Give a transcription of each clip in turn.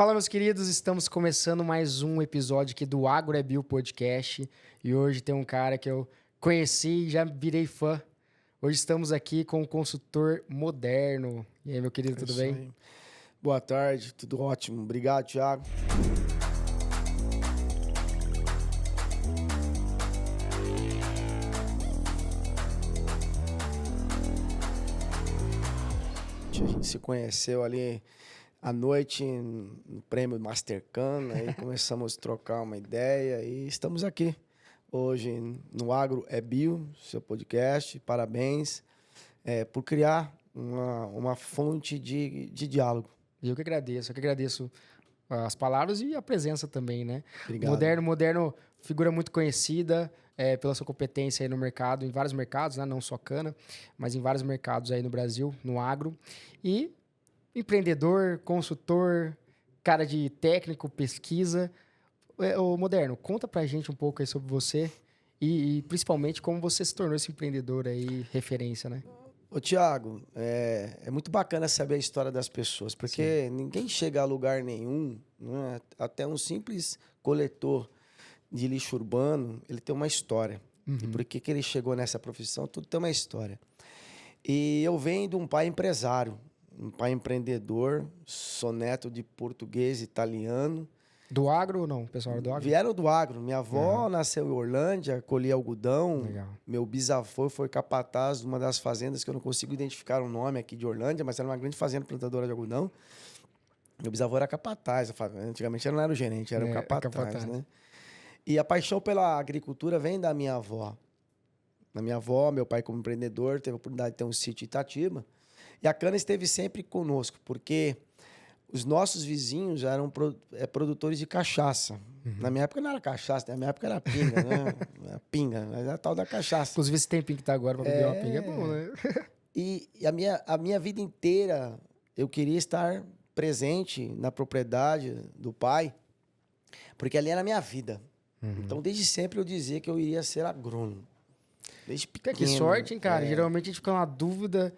Fala, meus queridos, estamos começando mais um episódio aqui do Agro é Bio Podcast e hoje tem um cara que eu conheci e já virei fã. Hoje estamos aqui com o consultor moderno. E aí, meu querido, tudo Isso bem? aí. Boa tarde, tudo ótimo. Obrigado, Thiago. A gente se conheceu ali à noite no prêmio Mastercan, aí começamos a trocar uma ideia e estamos aqui hoje no Agro é Bio, seu podcast. Parabéns por criar uma fonte de diálogo. E eu que agradeço as palavras e a presença também, né? Obrigado. Moderno, figura muito conhecida pela sua competência aí no mercado, em vários mercados, né? Não só cana, mas em vários mercados aí no Brasil, no agro. E empreendedor, consultor, cara de técnico, pesquisa. Ô, Moderno, conta pra gente um pouco aí sobre você e principalmente como você se tornou esse empreendedor aí, referência, né? Ô, Thiago, é muito bacana saber a história das pessoas, porque ninguém chega a lugar nenhum, né? Até um simples coletor de lixo urbano, ele tem uma história. E por que ele chegou nessa profissão, tudo tem uma história. E eu venho de um pai empresário, um pai empreendedor, sou neto de português e italiano. Do agro ou não? Pessoal era do agro? Vieram do agro. Minha avó nasceu em Orlândia, colhia algodão. Legal. Meu bisavô foi capataz de uma das fazendas que eu não consigo identificar o nome aqui de Orlândia, mas era uma grande fazenda plantadora de algodão. Meu bisavô era capataz. Antigamente ele não era o gerente, era o capataz, né? E a paixão pela agricultura vem da minha avó. Da minha avó, meu pai como empreendedor, teve a oportunidade de ter um sítio em Itatiba. E a cana esteve sempre conosco, porque os nossos vizinhos eram produtores de cachaça. Na minha época não era cachaça, na minha época era pinga, né? Era pinga, mas era a tal da cachaça. Inclusive, esse tempinho que tá agora pra beber uma pinga é bom, né? E a minha vida inteira eu queria estar presente na propriedade do pai, porque ali era a minha vida. Então, desde sempre eu dizia que eu iria ser agrônomo. Desde pequeno. Que sorte, hein, cara? Geralmente a gente fica na dúvida,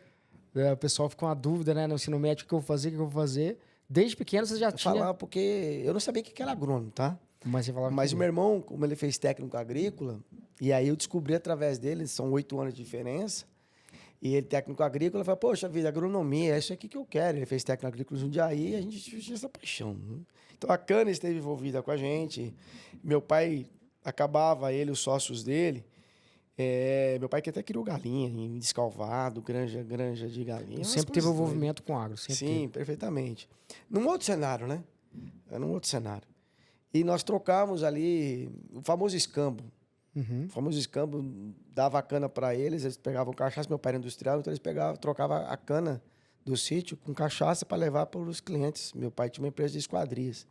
o pessoal fica na dúvida, né? No ensino médio, o que eu vou fazer, o que eu vou fazer. Desde pequeno você já Eu tinha... falava porque eu não sabia o que era agrônomo, tá? Mas você falava Mas que... o meu irmão, como ele fez técnico agrícola, e aí eu descobri através dele, são 8 anos de diferença, e ele técnico agrícola, falou, poxa vida, agronomia, é isso aqui que eu quero. Ele fez técnico agrícola em Jundiaí e a gente tinha essa paixão. Né? Então a cana esteve envolvida com a gente. Meu pai acabava, ele, os sócios dele, meu pai que até criou galinha em Descalvado, granja de galinha. Então, sempre teve envolvimento com agro. Sempre Sim, teve. perfeitamente. Num outro cenário, né? Era num outro cenário. E nós trocávamos ali o famoso escambo. O famoso escambo dava a cana para eles pegavam cachaça, meu pai era industrial, então eles trocavam a cana do sítio com cachaça para levar para os clientes. Meu pai tinha uma empresa de esquadrias.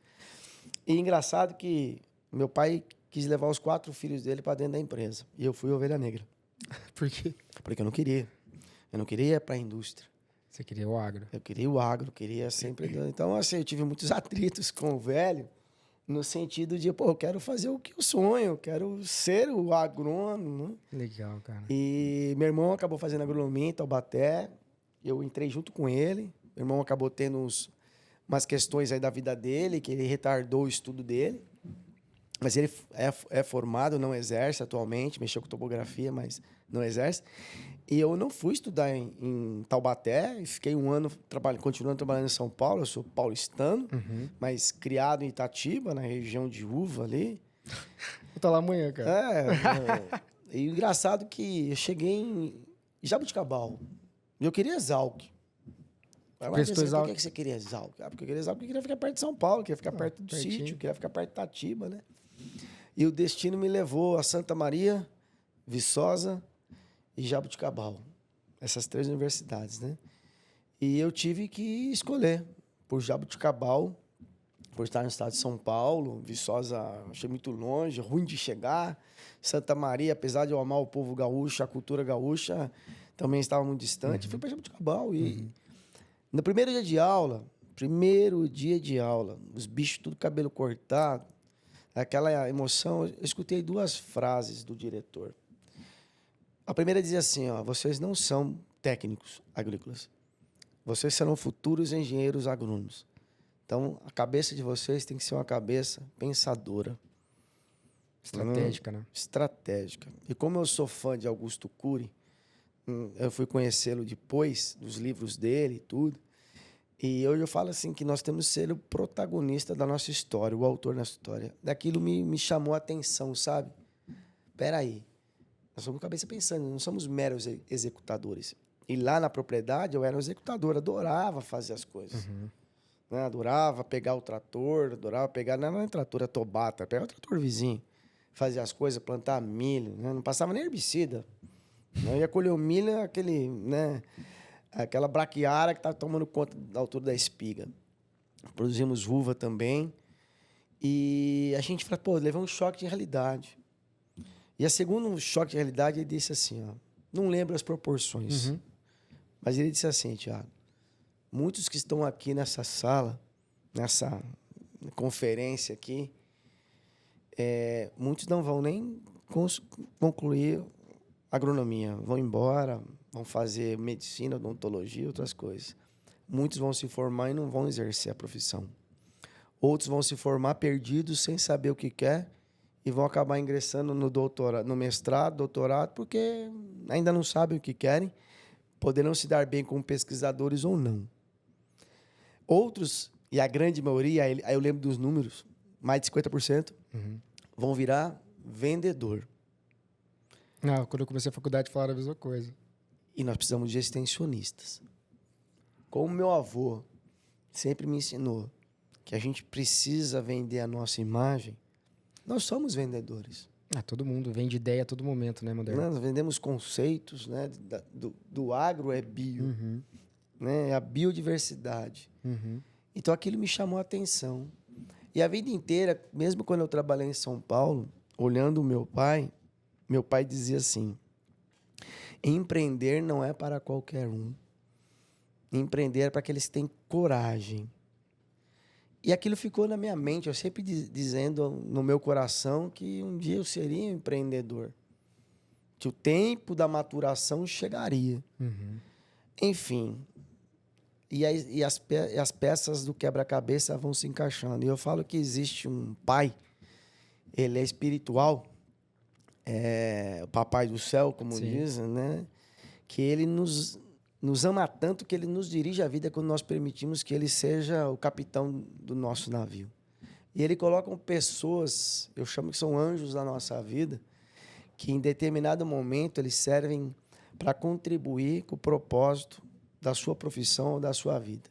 E engraçado que meu pai quis levar os 4 filhos dele para dentro da empresa. E eu fui ovelha negra. Por quê? Porque eu não queria. Eu não queria ir para a indústria. Você queria o agro. Eu queria o agro, queria sempre... Então, assim, eu tive muitos atritos com o velho, no sentido de, pô, eu quero fazer o que eu sonho, eu quero ser o agrônomo, né? Legal, cara. E meu irmão acabou fazendo agronomia em Taubaté, eu entrei junto com ele, meu irmão acabou tendo umas questões aí da vida dele, que ele retardou o estudo dele, mas ele é formado, não exerce atualmente, mexeu com topografia, mas não exerce. E eu não fui estudar em Taubaté, e fiquei um ano continuando trabalhando em São Paulo, eu sou paulistano, mas criado em Itatiba, na região de Uva ali. Vou estar lá amanhã, cara. E o engraçado é que eu cheguei em Jabuticabal, e eu queria Exalc. Por que você queria Exalc? Porque eu queria Exalc porque eu queria ficar perto de São Paulo, queria ficar perto do sítio, queria ficar perto de Itatiba, né? E o destino me levou a Santa Maria, Viçosa e Jabuticabal. Essas 3 universidades, né? E eu tive que escolher por Jabuticabal, por estar no estado de São Paulo. Viçosa achei muito longe, ruim de chegar. Santa Maria, apesar de eu amar o povo gaúcho, a cultura gaúcha, também estava muito distante. Fui para Jabuticabal e no primeiro dia de aula, os bichos tudo cabelo cortado, aquela emoção, eu escutei 2 frases do diretor. A primeira dizia assim, ó, vocês não são técnicos agrícolas, vocês serão futuros engenheiros agrônomos. Então, a cabeça de vocês tem que ser uma cabeça pensadora. Estratégica, né? Estratégica. E como eu sou fã de Augusto Cury, eu fui conhecê-lo depois dos livros dele e tudo. E hoje eu falo assim que nós temos que ser o protagonista da nossa história, o autor da história. Daquilo me chamou a atenção, sabe? Peraí, nós somos cabeça pensando, não somos meros executadores. E lá na propriedade eu era um executador, adorava fazer as coisas. Né? Adorava pegar o trator, adorava pegar, não era trator, era tobata, pegar o trator vizinho, fazer as coisas, plantar milho, né? Não passava nem herbicida. Eu ia colher o milho, aquela braquiária que estava tomando conta da altura da espiga. Produzimos uva também. E a gente falou, levou um choque de realidade. E a segundo choque de realidade, ele disse assim, ó, não lembro as proporções, mas ele disse assim, Thiago, muitos que estão aqui nessa sala, nessa conferência aqui, muitos não vão nem concluir agronomia, vão embora, vão fazer medicina, odontologia, outras coisas. Muitos vão se formar e não vão exercer a profissão. Outros vão se formar perdidos, sem saber o que quer, e vão acabar ingressando no doutorado, no mestrado, doutorado, porque ainda não sabem o que querem, poderão se dar bem como pesquisadores ou não. Outros, e a grande maioria, aí eu lembro dos números, mais de 50%, vão virar vendedor. Não, quando eu comecei a faculdade, falaram a mesma coisa. E nós precisamos de extensionistas. Como meu avô sempre me ensinou que a gente precisa vender a nossa imagem, nós somos vendedores. Todo mundo vende ideia a todo momento, né, Moderno? Nós vendemos conceitos, né? Do agro é bio, né? É a biodiversidade. Então, aquilo me chamou a atenção. E a vida inteira, mesmo quando eu trabalhei em São Paulo, olhando o meu pai dizia assim, empreender não é para qualquer um. Empreender é para aqueles que têm coragem. E aquilo ficou na minha mente, eu sempre dizendo no meu coração que um dia eu seria um empreendedor. Que o tempo da maturação chegaria. Enfim. E as peças do quebra-cabeça vão se encaixando. E eu falo que existe um pai, ele é espiritual, o papai do céu, como dizem, né? Que ele nos ama tanto que ele nos dirige a vida quando nós permitimos que ele seja o capitão do nosso navio. E ele coloca pessoas, eu chamo que são anjos da nossa vida, que em determinado momento eles servem para contribuir com o propósito da sua profissão ou da sua vida.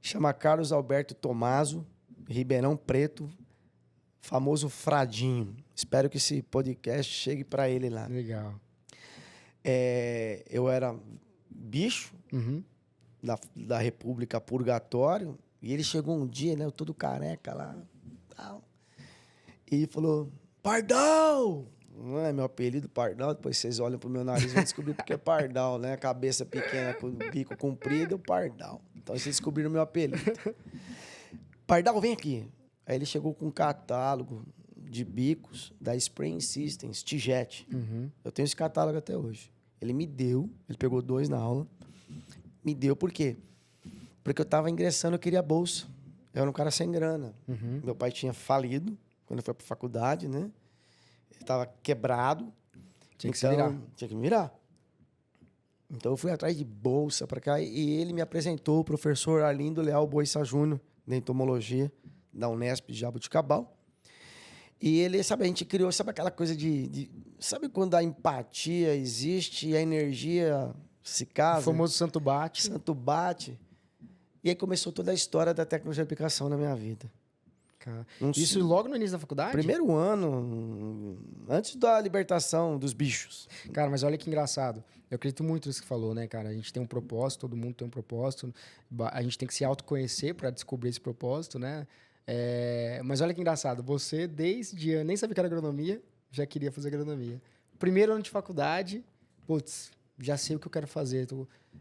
Chama Carlos Alberto Tomaso, Ribeirão Preto, famoso Fradinho. Espero que esse podcast chegue para ele lá. Legal. Eu era bicho da República Purgatório, e ele chegou um dia, né, eu todo careca lá, tal, e falou, Pardal! Não é meu apelido, Pardal, depois vocês olham pro meu nariz e vão descobrir porque é Pardal, né? A cabeça pequena com o bico comprido, Pardal. Então vocês descobriram meu apelido. Pardal, vem aqui. Aí ele chegou com um catálogo de bicos da Spring Systems, Tijet. Eu tenho esse catálogo até hoje. Ele me deu, ele pegou 2 na aula, me deu por quê? Porque eu estava ingressando, eu queria bolsa. Eu era um cara sem grana. Meu pai tinha falido quando eu fui para faculdade, né? Ele estava quebrado. Tinha que se virar. Tinha que me virar. Então eu fui atrás de bolsa para cá e ele me apresentou o professor Arlindo Leal Boissa Júnior, de entomologia, da Unesp de Jaboticabal. E ele, sabe, a gente criou, sabe aquela coisa sabe quando a empatia existe e a energia se casa? O famoso santo bate. Santo bate. E aí começou toda a história da tecnologia de aplicação na minha vida. Isso logo no início da faculdade? Primeiro ano, antes da libertação dos bichos. Cara, mas olha que engraçado. Eu acredito muito nisso que falou, né, cara? A gente tem um propósito, todo mundo tem um propósito. A gente tem que se autoconhecer para descobrir esse propósito, né? Mas olha que engraçado. Você, desde nem sabia que era agronomia, já queria fazer agronomia. Primeiro ano de faculdade, putz, já sei o que eu quero fazer.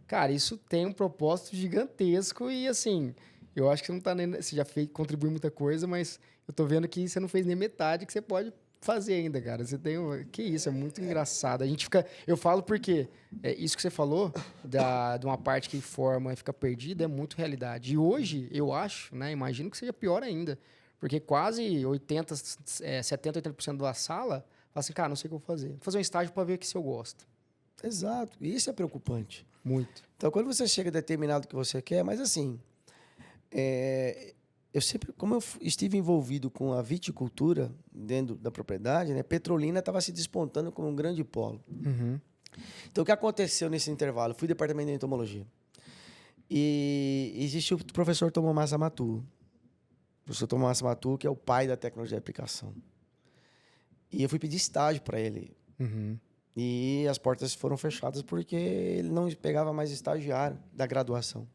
Cara, isso tem um propósito gigantesco e, assim... Eu acho que você não tá nem... Você já contribuiu muita coisa, mas eu tô vendo que você não fez nem metade que você pode fazer ainda, cara. Você tem que isso, é muito engraçado. A gente fica... Eu falo porque isso que você falou, de uma parte que forma e fica perdida, é muito realidade. E hoje, eu acho, né? Imagino que seja pior ainda. Porque quase 70, 80% da sala fala assim, cara, não sei o que eu vou fazer. Vou fazer um estágio para ver aqui se eu gosto. Exato. E isso é preocupante. Muito. Então, quando você chega determinado que você quer, mas assim... eu sempre, como eu estive envolvido com a viticultura dentro da propriedade, né, Petrolina estava se despontando como um grande polo. Uhum. Então, o que aconteceu nesse intervalo? Eu fui do departamento de entomologia. E existe o professor Tomomassa Matu. O professor Tomomassa Matu, que é o pai da tecnologia de aplicação. E eu fui pedir estágio para ele. Uhum. E as portas foram fechadas porque ele não pegava mais estagiário da graduação.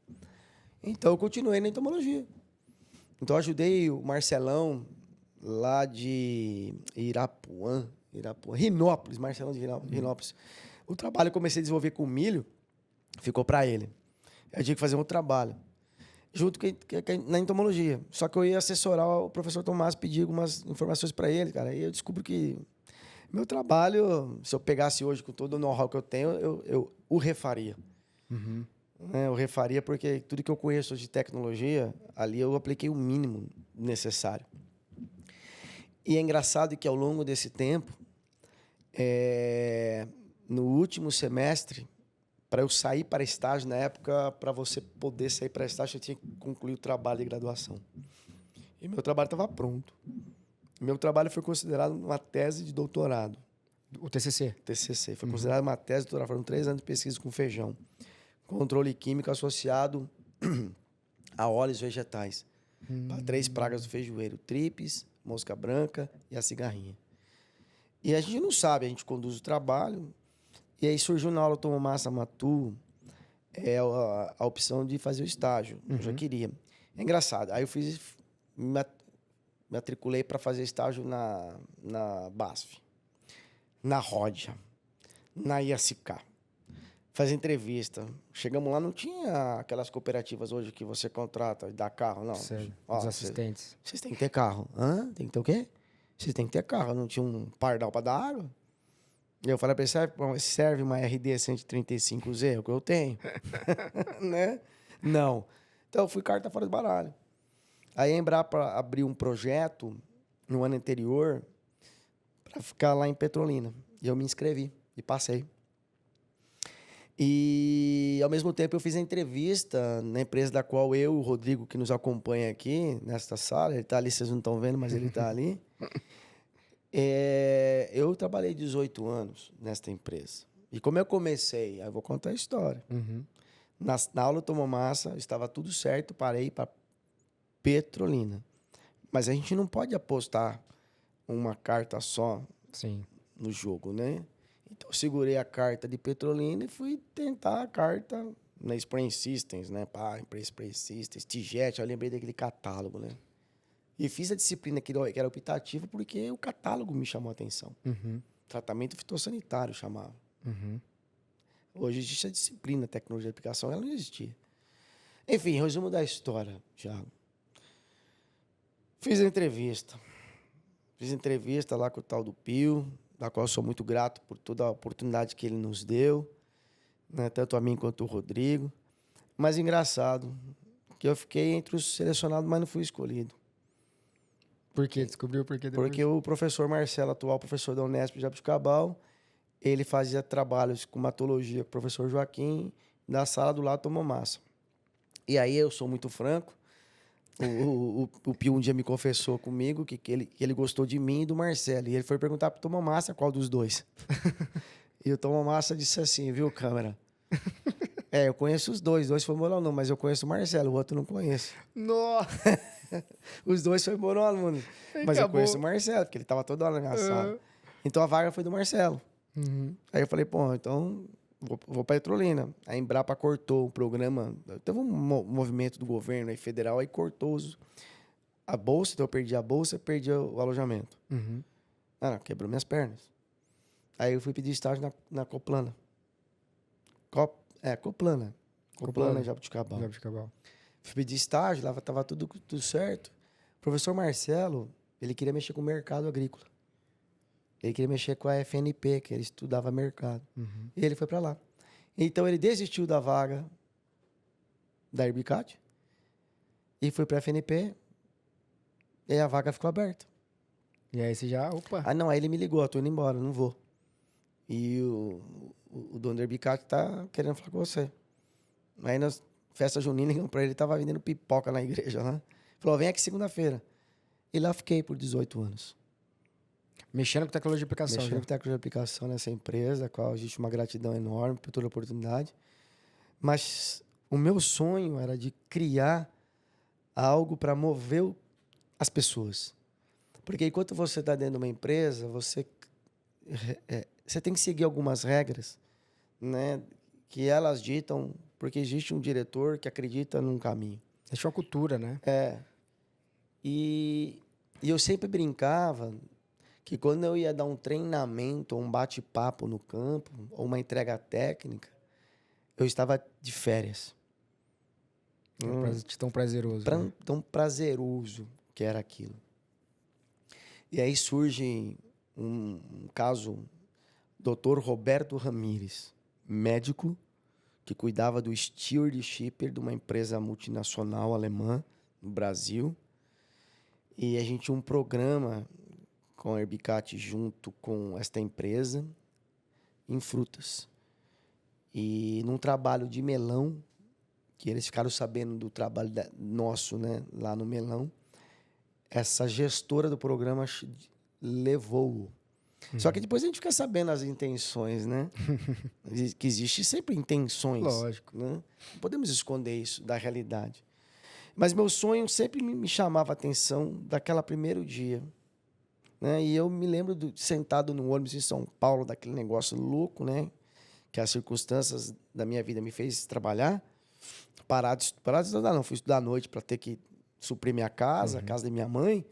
Então, eu continuei na entomologia. Então, eu ajudei o Marcelão, lá de Irapuã, Rinópolis, Marcelão de Rinópolis. O trabalho eu comecei a desenvolver com milho, ficou para ele. Eu tinha que fazer um trabalho, junto na entomologia. Só que eu ia assessorar o professor Tomás, pedir algumas informações para ele, cara. E eu descubro que meu trabalho, se eu pegasse hoje com todo o know-how que eu tenho, eu o refaria. Uhum. Eu refaria porque tudo que eu conheço de tecnologia, ali eu apliquei o mínimo necessário. E é engraçado que ao longo desse tempo, no último semestre, para eu sair para estágio, na época, para você poder sair para estágio, você tinha que concluir o trabalho de graduação. E meu trabalho estava pronto. Meu trabalho foi considerado uma tese de doutorado. O TCC? TCC. Foi considerado uma tese de doutorado. Foram 3 anos de pesquisa com feijão. Controle químico associado a óleos vegetais. Para 3 pragas do feijoeiro. Tripes, mosca branca e a cigarrinha. E a gente não sabe, a gente conduz o trabalho. E aí surgiu na aula Tomomassa Matu a opção de fazer o estágio. Eu já queria. É engraçado. Aí eu me matriculei para fazer estágio na BASF, na Rodia, na IACK. Fazer entrevista. Chegamos lá, não tinha aquelas cooperativas hoje que você contrata e dá carro, não. Sério, os assistentes. Vocês têm que ter carro. Hã? Tem que ter o quê? Vocês têm que ter carro. Não tinha um pardal para dar água? E eu falei para ele, serve uma RD 135Z? É o que eu tenho. Né? Não. Então, eu fui carta fora do baralho. Aí a Embrapa abriu um projeto no ano anterior para ficar lá em Petrolina. E eu me inscrevi e passei. E, ao mesmo tempo, eu fiz a entrevista na empresa da qual eu, o Rodrigo, que nos acompanha aqui, nesta sala, ele está ali, vocês não estão vendo, mas ele está ali. Eu trabalhei 18 anos nesta empresa. E como eu comecei, aí eu vou contar a história. Uhum. Na aula Tomomassa, estava tudo certo, parei para Petrolina. Mas a gente não pode apostar uma carta só no jogo, né? Então, eu segurei a carta de Petrolina e fui tentar a carta na Spray Systems, né? Spray Systems, Tijet, eu lembrei daquele catálogo, né? E fiz a disciplina que era optativa porque o catálogo me chamou a atenção. Uhum. Tratamento fitossanitário chamava. Uhum. Hoje existe a disciplina, tecnologia de aplicação, ela não existia. Enfim, resumo da história, Thiago. Fiz a entrevista. Fiz entrevista lá com o tal do Pio, da qual eu sou muito grato por toda a oportunidade que ele nos deu, né? Tanto a mim quanto o Rodrigo. Mas engraçado, que eu fiquei entre os selecionados, mas não fui escolhido. Por quê? Descobriu por quê depois? Porque o professor Marcelo, atual professor da Unesp de Jabuticabal, ele fazia trabalhos com matologia com o professor Joaquim na sala do lado Tomomassa. E aí eu sou muito franco. O Pio um dia me confessou comigo que ele gostou de mim e do Marcelo. E ele foi perguntar pro Tomomassa qual dos dois. E o Tomomassa disse assim, viu, câmera? Eu conheço os dois. Dois foi meu aluno, mas eu conheço o Marcelo, o outro não conheço. Nossa! Os dois foi meu aluno. Mas eu conheço o Marcelo, porque ele estava toda hora na minha sala. Então a vaga foi do Marcelo. Uhum. Aí eu falei, pô, então vou para Petrolina. A Embrapa cortou o programa. Teve um movimento do governo aí, federal, aí cortou a bolsa, então eu perdi a bolsa, perdi o alojamento. Uhum. Não, quebrou minhas pernas. Aí eu fui pedir estágio na Coplana. Coplana. Coplana, Jabuticabal. Fui pedir estágio, lá estava tudo certo. O professor Marcelo, ele queria mexer com o mercado agrícola. Ele queria mexer com a FNP, que ele estudava mercado. E ele foi para lá. Então, ele desistiu da vaga da Herbicat e foi para a FNP e a vaga ficou aberta. E aí você já, opa. Ah, não, aí ele me ligou, tô indo embora, não vou. E o dono da Herbicat tá querendo falar com você. Aí nas festas juninas, ligamos pra ele tava vendendo pipoca na igreja lá. Falou, vem aqui segunda-feira. E lá fiquei por 18 anos. Mexendo com tecnologia de aplicação. Mexendo com tecnologia de aplicação nessa empresa, a qual existe uma gratidão enorme por toda a oportunidade. Mas o meu sonho era de criar algo para mover as pessoas. Porque enquanto você está dentro de uma empresa, você tem que seguir algumas regras, né, que elas ditam, porque existe um diretor que acredita num caminho. Existe uma cultura, né? E eu sempre brincava que quando eu ia dar um treinamento, ou um bate-papo no campo, ou uma entrega técnica, eu estava de férias. Tão prazeroso. Né? Tão prazeroso que era aquilo. E aí surge um caso, Dr. Roberto Ramírez, médico que cuidava do stewardship de uma empresa multinacional alemã no Brasil. E a gente tinha um programa com a Herbicat junto com esta empresa em frutas. E num trabalho de melão, que eles ficaram sabendo do trabalho nosso, né, lá no melão, essa gestora do programa levou-o. Só que depois a gente fica sabendo as intenções, né? Que existe sempre intenções. Lógico. Né? Não podemos esconder isso da realidade. Mas meu sonho sempre me chamava a atenção daquele primeiro dia. Né? E eu me lembro sentado no ônibus em São Paulo, daquele negócio louco, né? Que as circunstâncias da minha vida me fez trabalhar. Parar de estudar, não. Fui estudar à noite para ter que suprir minha casa, a casa da minha mãe.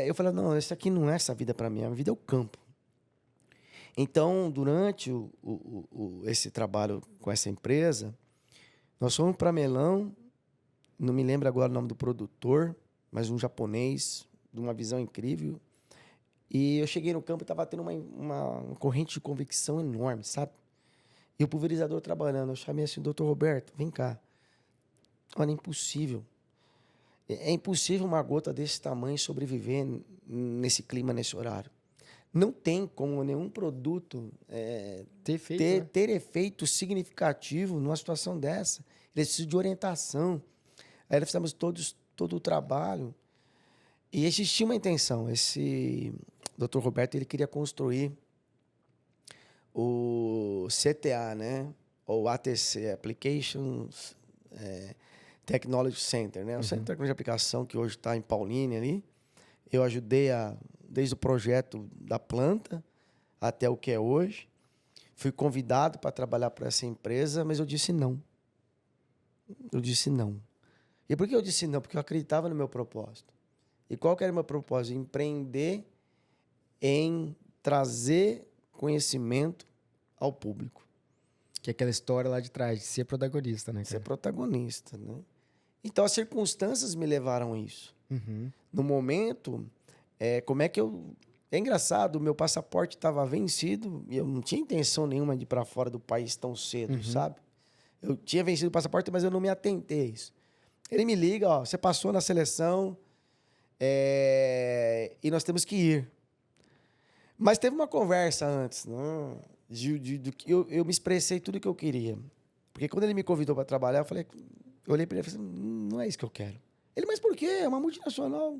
Eu falei, não, isso aqui não é essa vida para mim, a minha vida é o campo. Então, durante esse trabalho com essa empresa, nós fomos para Melão, não me lembro agora o nome do produtor, mas um japonês, de uma visão incrível. E eu cheguei no campo e estava tendo uma corrente de convicção enorme, sabe? E o pulverizador trabalhando, eu chamei assim, doutor Roberto, vem cá. Olha, é impossível. É impossível uma gota desse tamanho sobreviver nesse clima, nesse horário. Não tem como nenhum produto ter efeito significativo numa situação dessa. Ele precisa de orientação. Aí nós fizemos todo o trabalho. E existia uma intenção. Esse Dr. Roberto, ele queria construir o CTA, né? Ou ATC, Applications Technology Center, né? O Centro de Tecnologia de Aplicação, que hoje está em Paulínia ali. Eu ajudei desde o projeto da planta até o que é hoje. Fui convidado para trabalhar para essa empresa, mas eu disse não. E por que eu disse não? Porque eu acreditava no meu propósito. E qual que era o meu propósito? Empreender em trazer conhecimento ao público. Que é aquela história lá de trás, de ser protagonista, né? Cara? Ser protagonista, né? Então, as circunstâncias me levaram a isso. No momento, como é que eu... É engraçado, o meu passaporte estava vencido e eu não tinha intenção nenhuma de ir para fora do país tão cedo, sabe? Eu tinha vencido o passaporte, mas eu não me atentei a isso. Ele me liga, ó, você passou na seleção e nós temos que ir. Mas teve uma conversa antes, né? Eu me expressei tudo o que eu queria. Porque quando ele me convidou para trabalhar, eu olhei para ele e falei, não é isso que eu quero. Ele, mas por quê? É uma multinacional.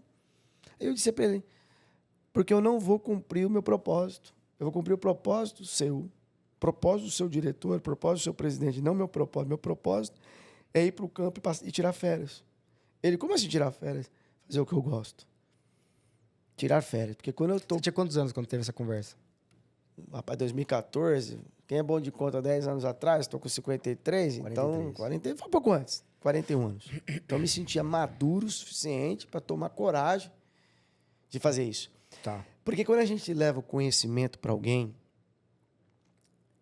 Aí eu disse para ele, porque eu não vou cumprir o meu propósito. Eu vou cumprir o propósito seu. Propósito do seu diretor, propósito do seu presidente, não meu propósito. Meu propósito é ir para o campo e tirar férias. Ele, como assim tirar férias? Fazer o que eu gosto. Tirar férias. Porque quando eu tô... Você tinha quantos anos quando teve essa conversa? Rapaz, 2014, quem é bom de conta 10 anos atrás, estou com 53, 43. Então 40, foi um pouco antes, 41 anos. Então eu me sentia maduro o suficiente para tomar coragem de fazer isso. Tá. Porque quando a gente leva o conhecimento para alguém,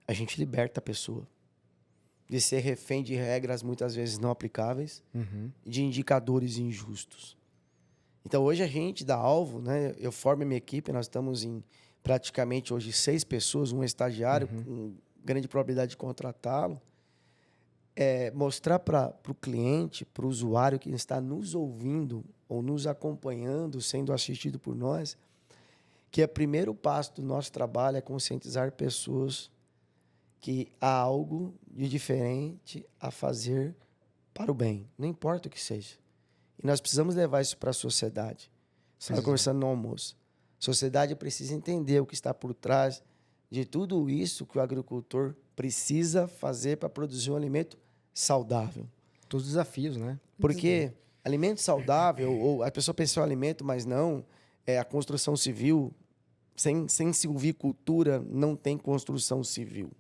a gente liberta a pessoa de ser refém de regras muitas vezes não aplicáveis, de indicadores injustos. Então, hoje a gente da Alvo, né? Eu formo a minha equipe, nós estamos em praticamente hoje 6 pessoas, um estagiário, com grande probabilidade de contratá-lo. Mostrar para o cliente, para o usuário que está nos ouvindo ou nos acompanhando, sendo assistido por nós, que o primeiro passo do nosso trabalho é conscientizar pessoas que há algo de diferente a fazer para o bem, não importa o que seja. E nós precisamos levar isso para a sociedade. Estava conversando no almoço. A sociedade precisa entender o que está por trás de tudo isso que o agricultor precisa fazer para produzir um alimento saudável. Todos os desafios, né? Porque alimento saudável, ou a pessoa pensa em alimento, mas não, a construção civil. Sem silvicultura não tem construção civil.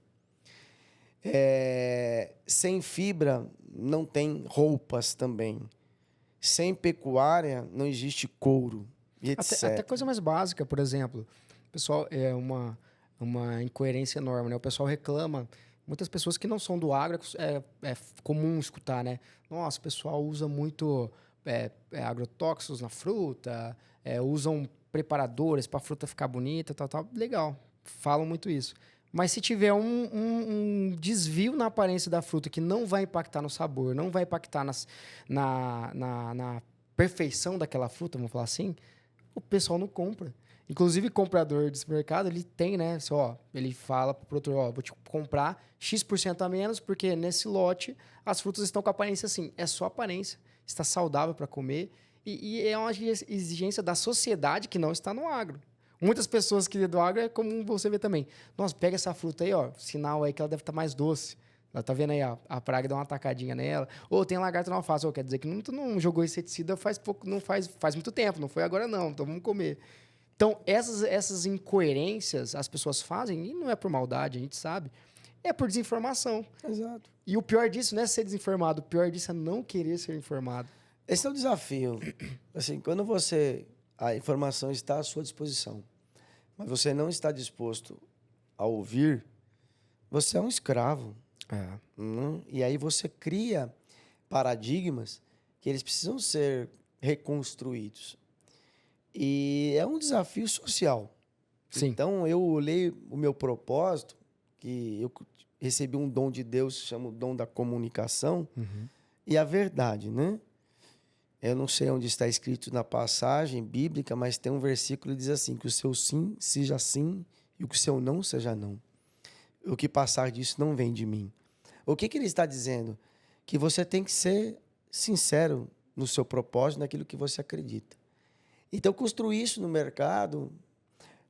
Sem fibra não tem roupas também. Sem pecuária não existe couro, e etc. Até coisa mais básica, por exemplo. Pessoal, é uma incoerência enorme, né? O pessoal reclama. Muitas pessoas que não são do agro, é comum escutar, né? Nossa, o pessoal usa muito agrotóxicos na fruta, usam preparadores para a fruta ficar bonita, tal. Legal, falam muito isso. Mas se tiver um desvio na aparência da fruta que não vai impactar no sabor, não vai impactar na perfeição daquela fruta, vamos falar assim, o pessoal não compra. Inclusive, comprador desse mercado, ele tem, né? Ele fala para o produtor, vou te comprar X% a menos, porque nesse lote as frutas estão com aparência assim. É só aparência, está saudável para comer. E é uma exigência da sociedade que não está no agro. Muitas pessoas que do agro é como você vê também. Nossa, pega essa fruta aí, sinal aí que ela deve estar mais doce. Ela tá vendo aí, a praga dá uma tacadinha nela. Ou tem lagarto na alface. Quer dizer que não jogou inseticida faz muito tempo, não foi agora não, então vamos comer. Então, essas incoerências as pessoas fazem, e não é por maldade, a gente sabe, é por desinformação. Exato. E o pior disso não é ser desinformado, o pior disso é não querer ser informado. Esse é o desafio. Assim, quando a informação está à sua disposição, mas você não está disposto a ouvir, você é um escravo. E aí você cria paradigmas que eles precisam ser reconstruídos. E é um desafio social. Sim. Então, eu olhei o meu propósito, que eu recebi um dom de Deus, que se chama o dom da comunicação, e a verdade, né? Eu não sei onde está escrito na passagem bíblica, mas tem um versículo que diz assim, que o seu sim seja sim e o que o seu não seja não. O que passar disso não vem de mim. O que ele está dizendo? Que você tem que ser sincero no seu propósito, naquilo que você acredita. Então, construir isso no mercado,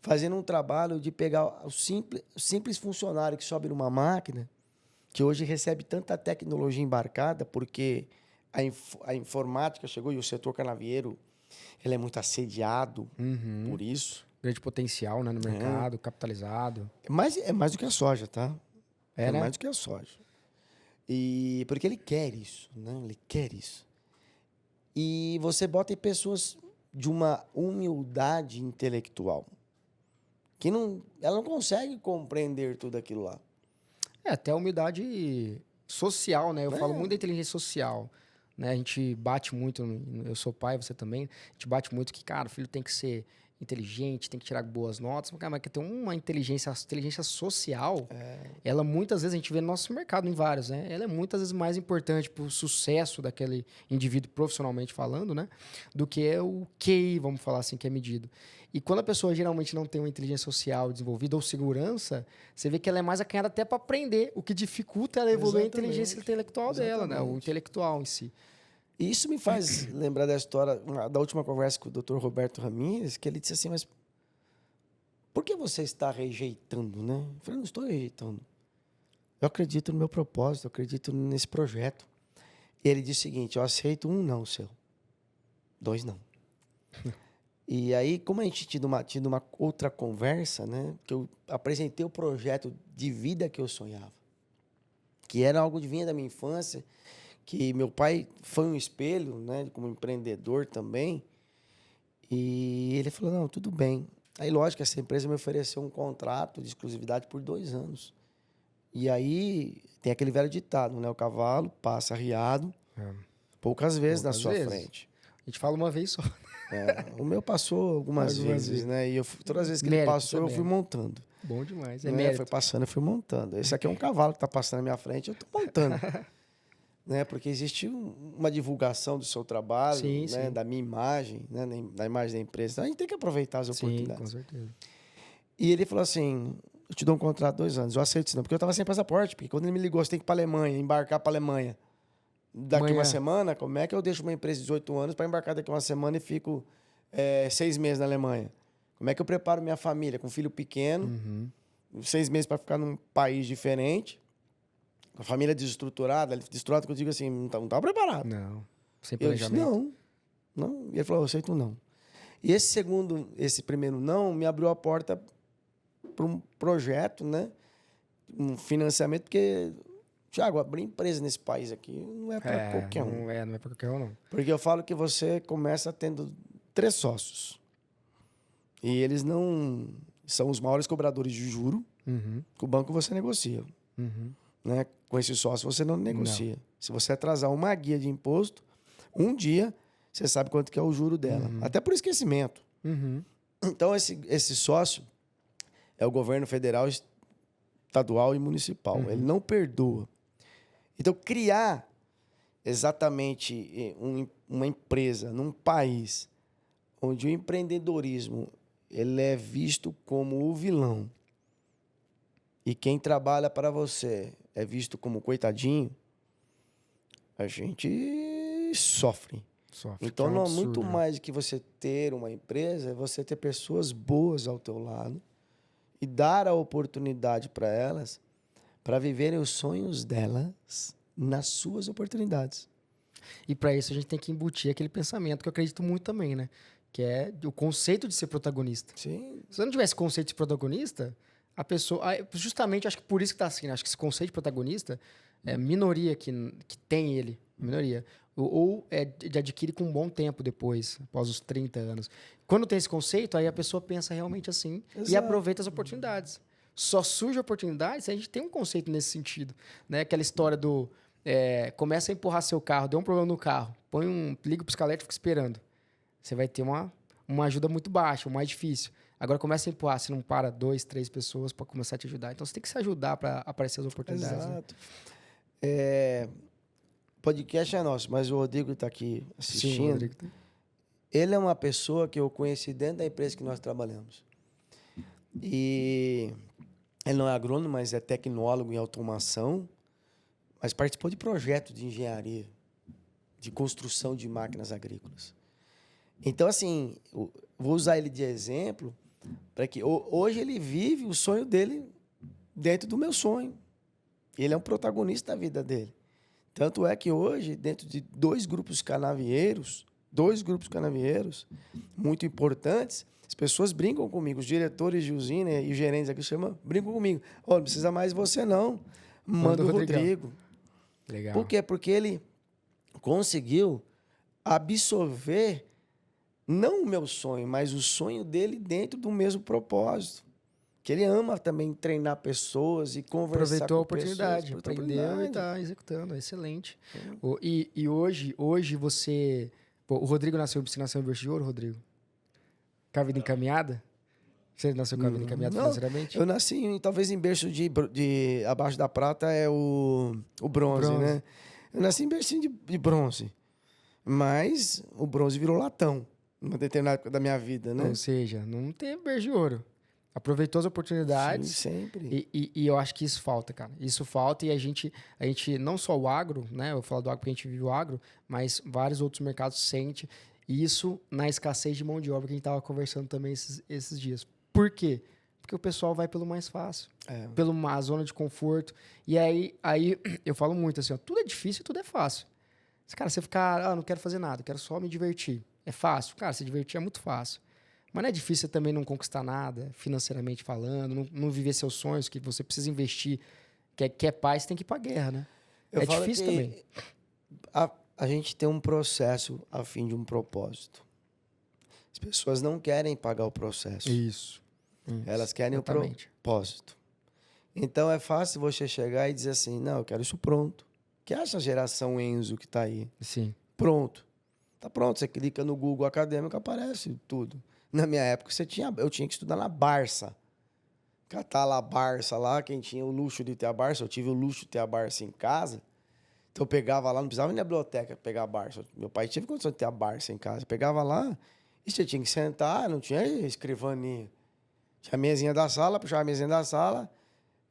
fazendo um trabalho de pegar o simples funcionário que sobe numa máquina, que hoje recebe tanta tecnologia embarcada, porque a informática chegou e o setor canavieiro ele é muito assediado por isso. Grande potencial, né, no mercado, capitalizado. É mais do que a soja, tá? Né? Mais do que a soja. E porque ele quer isso, né? Ele quer isso. E você bota em pessoas de uma humildade intelectual que ela não consegue compreender tudo aquilo lá. Até a humildade social, né? Eu falo muito da inteligência social. Né? A gente bate muito, eu sou pai, você também, a gente bate muito que, cara, o filho tem que ser inteligente, tem que tirar boas notas, mas que tem uma inteligência social, ela muitas vezes, a gente vê no nosso mercado, em vários, né? Ela é muitas vezes mais importante para o sucesso daquele indivíduo profissionalmente falando, né? Do que o QI, vamos falar assim, que é medido. E quando a pessoa geralmente não tem uma inteligência social desenvolvida ou segurança, você vê que ela é mais acanhada até para aprender, o que dificulta ela evoluir a inteligência intelectual dela, né? O intelectual em si. E isso me faz lembrar da história, da última conversa com o Dr. Roberto Ramírez, que ele disse assim, mas por que você está rejeitando, né? Eu falei, não estou rejeitando. Eu acredito no meu propósito, eu acredito nesse projeto. E ele disse o seguinte, eu aceito 1 não seu, 2 não. E aí, como a gente tinha uma outra conversa, né? Que eu apresentei o projeto de vida que eu sonhava. Que era algo que vinha da minha infância, que meu pai foi um espelho, né, como empreendedor também, e ele falou, não, tudo bem. Aí, lógico, essa empresa me ofereceu um contrato de exclusividade por 2 anos. E aí, tem aquele velho ditado, né, o cavalo passa arriado poucas vezes na sua frente. gente fala uma vez só. O meu passou algumas vezes, né? E todas as vezes que ele passou, eu fui montando. Bom demais, Foi passando, eu fui montando. Esse aqui é um cavalo que está passando na minha frente, eu estou montando. Né? Porque existe uma divulgação do seu trabalho, né? Da minha imagem, né? Da imagem da empresa. Então, a gente tem que aproveitar as oportunidades. Com certeza. E ele falou assim, eu te dou um contrato 2 anos. Eu aceito isso não, porque eu estava sem passaporte. Porque quando ele me ligou, você tem que ir para a Alemanha, embarcar para a Alemanha. Daqui uma semana, como é que eu deixo uma empresa de 18 anos para embarcar daqui uma semana e fico 6 meses na Alemanha? Como é que eu preparo minha família com filho pequeno, 6 meses para ficar num país diferente, com a família desestruturada que eu digo assim, não estava preparado. Não, sem planejamento. Eu disse, não. E ele falou, eu aceito um não. E esse primeiro não me abriu a porta para um projeto, né? Um financiamento, porque... Tiago, abrir empresa nesse país aqui não é para qualquer um. Não é para qualquer um, não. Porque eu falo que você começa tendo 3 sócios. E eles não são os maiores cobradores de juro. Com o banco você negocia. Né? Com esse sócio você não negocia. Não. Se você atrasar uma guia de imposto, um dia você sabe quanto que é o juro dela. Até por esquecimento. Então, esse sócio é o governo federal, estadual e municipal. Ele não perdoa. Então, criar exatamente uma empresa num país onde o empreendedorismo ele é visto como o vilão e quem trabalha para você é visto como coitadinho, a gente sofre. Então, não é muito mais do que você ter uma empresa, é você ter pessoas boas ao teu lado e dar a oportunidade para elas para viverem os sonhos delas nas suas oportunidades. E para isso a gente tem que embutir aquele pensamento que eu acredito muito também, né? Que é o conceito de ser protagonista. Sim. Se eu não tivesse conceito de protagonista, a pessoa... Justamente, acho que por isso que tá assim, né? Acho que esse conceito de protagonista é minoria que tem ele. Minoria. Ou de adquire com um bom tempo depois, após os 30 anos. Quando tem esse conceito, aí a pessoa pensa realmente assim. Exato. E aproveita as oportunidades. Só surge oportunidade se a gente tem um conceito nesse sentido. Né? Aquela história do... começa a empurrar seu carro, deu um problema no carro, liga o pisca-alerta e fica esperando. Você vai ter uma ajuda muito baixa, o mais difícil. Agora começa a empurrar, você não para 2, 3 pessoas para começar a te ajudar. Então você tem que se ajudar para aparecer as oportunidades. Exato. O podcast é nosso, mas o Rodrigo está aqui assistindo. Sim, o Rodrigo tá... Ele é uma pessoa que eu conheci dentro da empresa que nós trabalhamos. E ele não é agrônomo, mas é tecnólogo em automação, mas participou de projetos de engenharia, de construção de máquinas agrícolas. Então, assim, vou usar ele de exemplo para que hoje ele vive o sonho dele dentro do meu sonho. Ele é um protagonista da vida dele. Tanto é que hoje, dentro de 2 grupos canavieiros muito importantes, as pessoas brincam comigo, os diretores de usina e os gerentes aqui brincam comigo. Não precisa mais você não, manda o Rodrigo. Legal. Por quê? Porque ele conseguiu absorver não o meu sonho, mas o sonho dele dentro do mesmo propósito. Que ele ama também treinar pessoas e conversar com oportunidade, pessoas. Aprendeu e está executando, excelente. E hoje você... o Rodrigo nasceu em berço de ouro, Rodrigo? Com a vida encaminhada? Você nasceu com a vida encaminhada financeiramente? Eu nasci talvez em berço de abaixo da prata é o bronze, né? Eu nasci em berço de bronze, mas o bronze virou latão numa determinada época da minha vida, né? Ou seja, não teve berço de ouro. Aproveitou as oportunidades. Sim, sempre. E eu acho que isso falta, cara. Isso falta e a gente não só o agro, né? Eu vou falar do agro porque a gente vive o agro, mas vários outros mercados sentem isso na escassez de mão de obra que a gente estava conversando também esses dias. Por quê? Porque o pessoal vai pelo mais fácil, pela uma zona de conforto. E aí eu falo muito assim, ó, tudo é difícil e tudo é fácil. Cara, você ficar, não quero fazer nada, quero só me divertir. É fácil? Cara, se divertir é muito fácil. Mas não é difícil você também não conquistar nada, financeiramente falando, não viver seus sonhos, que você precisa investir. Quer paz, tem que ir pra guerra, né? É difícil também. A gente tem um processo a fim de um propósito. As pessoas não querem pagar o processo. Isso. Elas querem o propósito. Então, é fácil você chegar e dizer assim, não, eu quero isso pronto. Que é essa geração Enzo que está aí? Sim. Pronto. Tá pronto, você clica no Google Acadêmico, aparece tudo. Na minha época, eu tinha que estudar na Barça. Catar lá a Barça lá, quem tinha o luxo de ter a Barça, eu tive o luxo de ter a Barça em casa. Então eu pegava lá, não precisava ir na biblioteca pegar a Barça. Meu pai teve condição de ter a Barça em casa. Eu pegava lá e você tinha que sentar, não tinha escrivaninha. Tinha a mesinha da sala, puxava a mesinha da sala,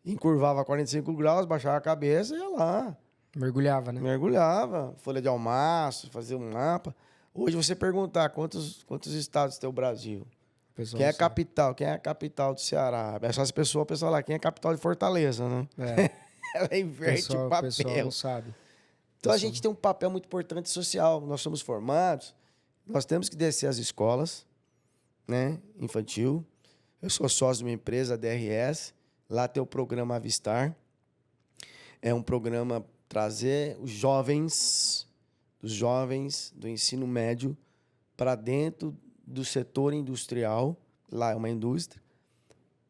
encurvava 45 graus, baixava a cabeça e ia lá. Mergulhava, né? Mergulhava, folha de almaço, fazia um mapa. Hoje você perguntar quantos estados tem o Brasil? Quem é a capital? Quem é a capital do Ceará? É só as pessoas, o pessoal lá, quem é a capital de Fortaleza, né? É. Ela inverte o papel. O pessoal não sabe. Então a gente tem um papel muito importante social. Nós somos formados, nós temos que descer às escolas, né? Infantil. Eu sou sócio de uma empresa, a DRS. Lá tem o programa Avistar. É um programa trazer os jovens do ensino médio para dentro do setor industrial, lá é uma indústria,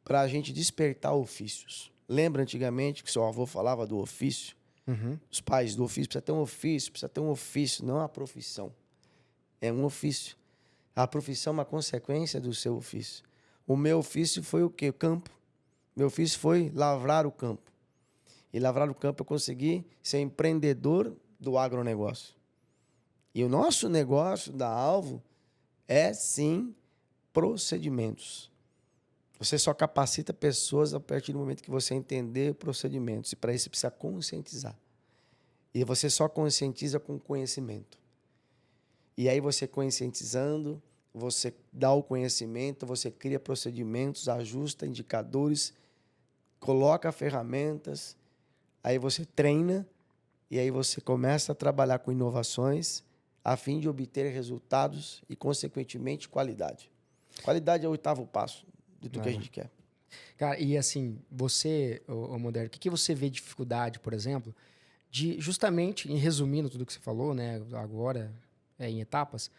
para a gente despertar ofícios. Lembra antigamente que seu avô falava do ofício? Uhum. Os pais do ofício, precisa ter um ofício, não a profissão. É um ofício. A profissão é uma consequência do seu ofício. O meu ofício foi o quê? O campo. Meu ofício foi lavrar o campo. E lavrar o campo eu consegui ser empreendedor do agronegócio. E o nosso negócio da Alvo é, sim, procedimentos. Você só capacita pessoas a partir do momento que você entender procedimentos. E para isso você precisa conscientizar. E você só conscientiza com conhecimento. E aí você conscientizando, você dá o conhecimento, você cria procedimentos, ajusta indicadores, coloca ferramentas, aí você treina e aí você começa a trabalhar com inovações a fim de obter resultados e, consequentemente, qualidade. Qualidade é o 8º passo de tudo que a gente quer. Cara, e assim, você, ô Moderno, o que você vê dificuldade, por exemplo, de justamente, em resumindo tudo que você falou, né, agora, em etapas,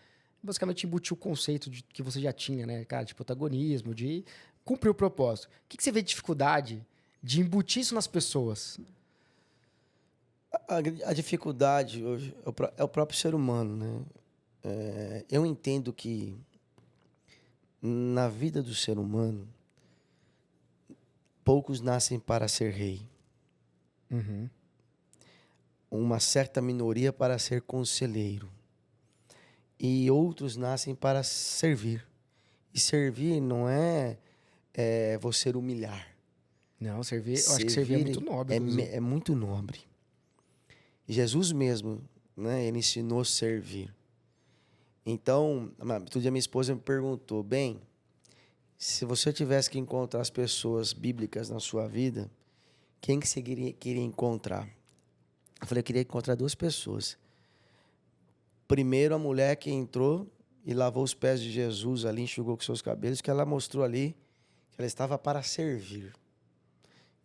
basicamente embutir o conceito de que você já tinha, né, cara, de protagonismo, de cumprir o propósito. O que você vê de dificuldade de embutir isso nas pessoas? A dificuldade hoje é o próprio ser humano, né? Eu entendo que na vida do ser humano, poucos nascem para ser rei. Uhum. Uma certa minoria para ser conselheiro. E outros nascem para servir. E servir não é você humilhar. Não, eu acho que servir é muito nobre. É muito nobre. Jesus mesmo, né, ele ensinou a servir. Então, outro dia minha esposa me perguntou, bem, se você tivesse que encontrar as pessoas bíblicas na sua vida, quem que você queria encontrar? Eu falei, eu queria encontrar 2 pessoas. Primeiro, a mulher que entrou e lavou os pés de Jesus ali, enxugou com seus cabelos, que ela mostrou ali que ela estava para servir.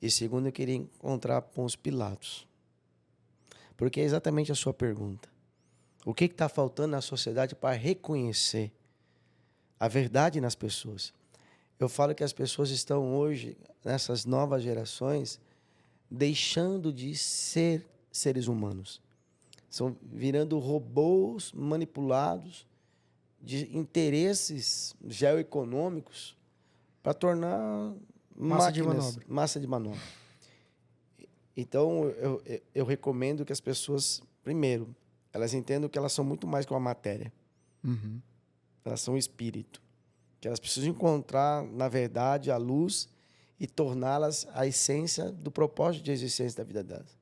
E segundo, eu queria encontrar Pôncio Pilatos. Porque é exatamente a sua pergunta. O que está faltando na sociedade para reconhecer a verdade nas pessoas? Eu falo que as pessoas estão hoje, nessas novas gerações, deixando de ser seres humanos. Estão virando robôs manipulados de interesses geoeconômicos para tornar massa de manobra. Então, eu recomendo que as pessoas, primeiro, elas entendam que elas são muito mais que uma matéria. Uhum. Elas são um espírito. Que elas precisam encontrar, na verdade, a luz e torná-las a essência do propósito de existência da vida delas.